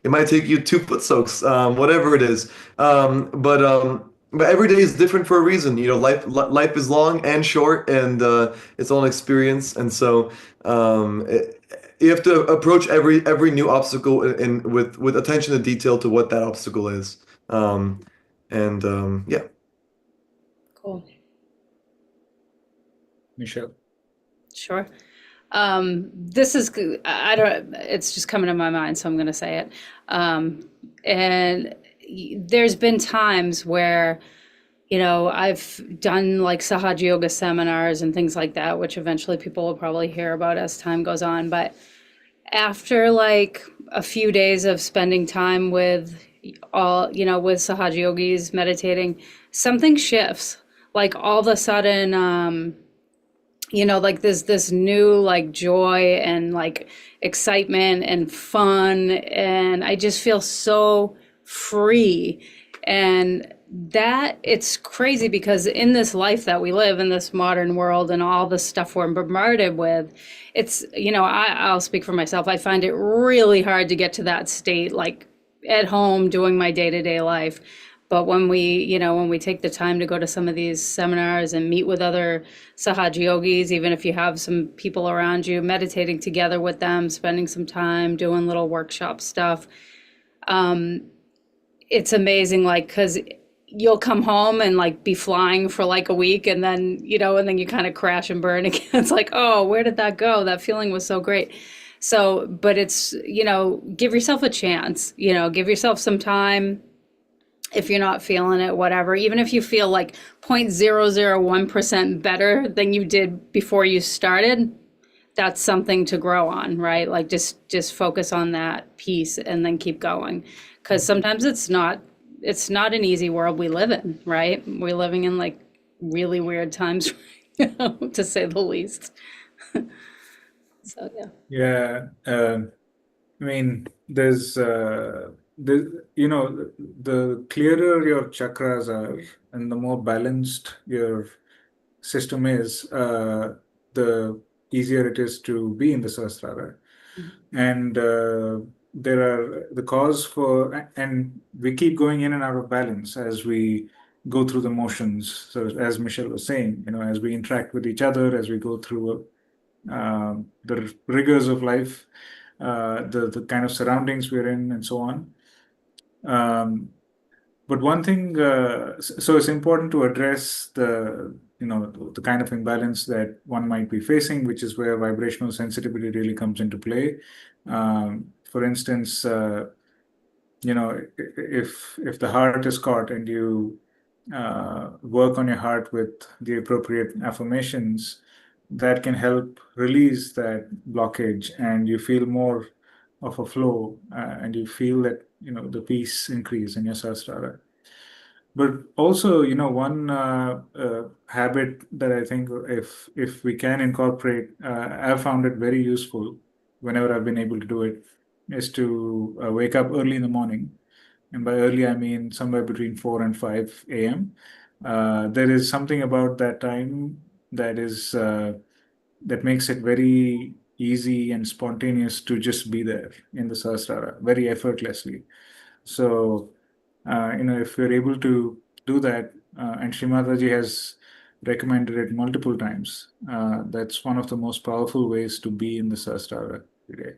It might take you 2 foot soaks, whatever it is. But every day is different for a reason. Life is long and short, and it's all an experience. And so you have to approach every new obstacle with attention to detail to what that obstacle is. And yeah. Cool. Michelle. Sure. This is, I don't, it's just coming to my mind, so I'm going to say it. And there's been times where, you know, I've done like Sahaja Yoga seminars and things like that, which eventually people will probably hear about as time goes on. But after like a few days of spending time with all, you know, with Sahaja Yogis meditating, something shifts. Like all of a sudden, you know, like there's this new like joy and like excitement and fun, and I just feel so free. And that it's crazy because in this life that we live in this modern world and all the stuff we're bombarded with, it's, you know, I'll speak for myself. I find it really hard to get to that state, like at home doing my day-to-day life. But when we, you know, when we take the time to go to some of these seminars and meet with other Sahaja Yogis, even if you have some people around you, meditating together with them, spending some time doing little workshop stuff, it's amazing. Like, because you'll come home and like be flying for like a week, and then, you know, and then you kind of crash and burn again. It's like, oh, where did that go? That feeling was so great. So, but it's, you know, give yourself a chance, you know, give yourself some time. If you're not feeling it, whatever, even if you feel like 0.001% better than you did before you started, that's something to grow on, right? Like just focus on that piece and then keep going. Because sometimes it's not an easy world we live in, right? We're living in like really weird times, you know, to say the least. So yeah. Yeah. I mean, you know, the clearer your chakras are and the more balanced your system is, the easier it is to be in the Sahasrara. And there are the cause for, and we keep going in and out of balance as we go through the motions. So as Michelle was saying, you know, as we interact with each other, as we go through the rigors of life, the kind of surroundings we're in, and so on. But one thing, so it's important to address the, you know, the kind of imbalance that one might be facing, which is where vibrational sensitivity really comes into play. For instance, you know, if the heart is caught and you work on your heart with the appropriate affirmations, that can help release that blockage, and you feel more of a flow, and you feel that, you know, the peace increase in your Sahasrara. But also, you know, one habit that I think if we can incorporate, I've found it very useful whenever I've been able to do it, is to wake up early in the morning. And by early, I mean somewhere between 4 and 5 a.m. There is something about that time that is that makes it very easy and spontaneous to just be there in the Sahasrara very effortlessly. So, you know, if we're able to do that, and Shri Mataji has recommended it multiple times, that's one of the most powerful ways to be in the Sahasrara today.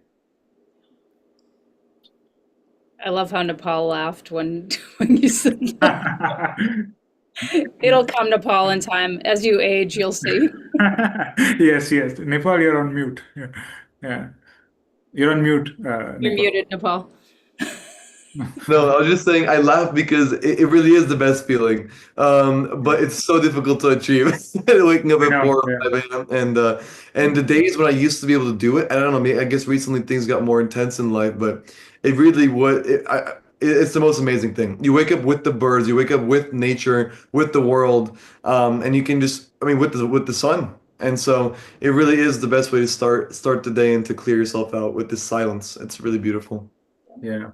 I love how Nepal laughed when when you said that. It'll come, Nepal, in time. As you age, you'll see. Yes, yes. Nepal, you're on mute. Yeah, yeah. You're on mute, You're Nepal. muted, Nepal. No, I was just saying I laugh because it really is the best feeling. But it's so difficult to achieve. Waking up I at know. 4 or Yeah. 5 a.m. And the days when I used to be able to do it, I don't know, I guess recently things got more intense in life, but it really would it's the most amazing thing. You wake up with the birds, you wake up with nature, with the world, and you can just, I mean, with the sun. And so it really is the best way to start the day and to clear yourself out with this silence. It's really beautiful. Yeah.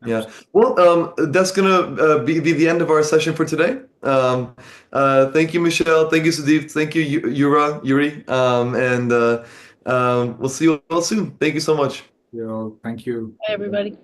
Yeah. Well, that's gonna be the end of our session for today. Thank you, Michelle. Thank you, Sudeep. Thank you, Yuri. And we'll see you all soon. Thank you so much. Yeah. Thank you. Hi, everybody.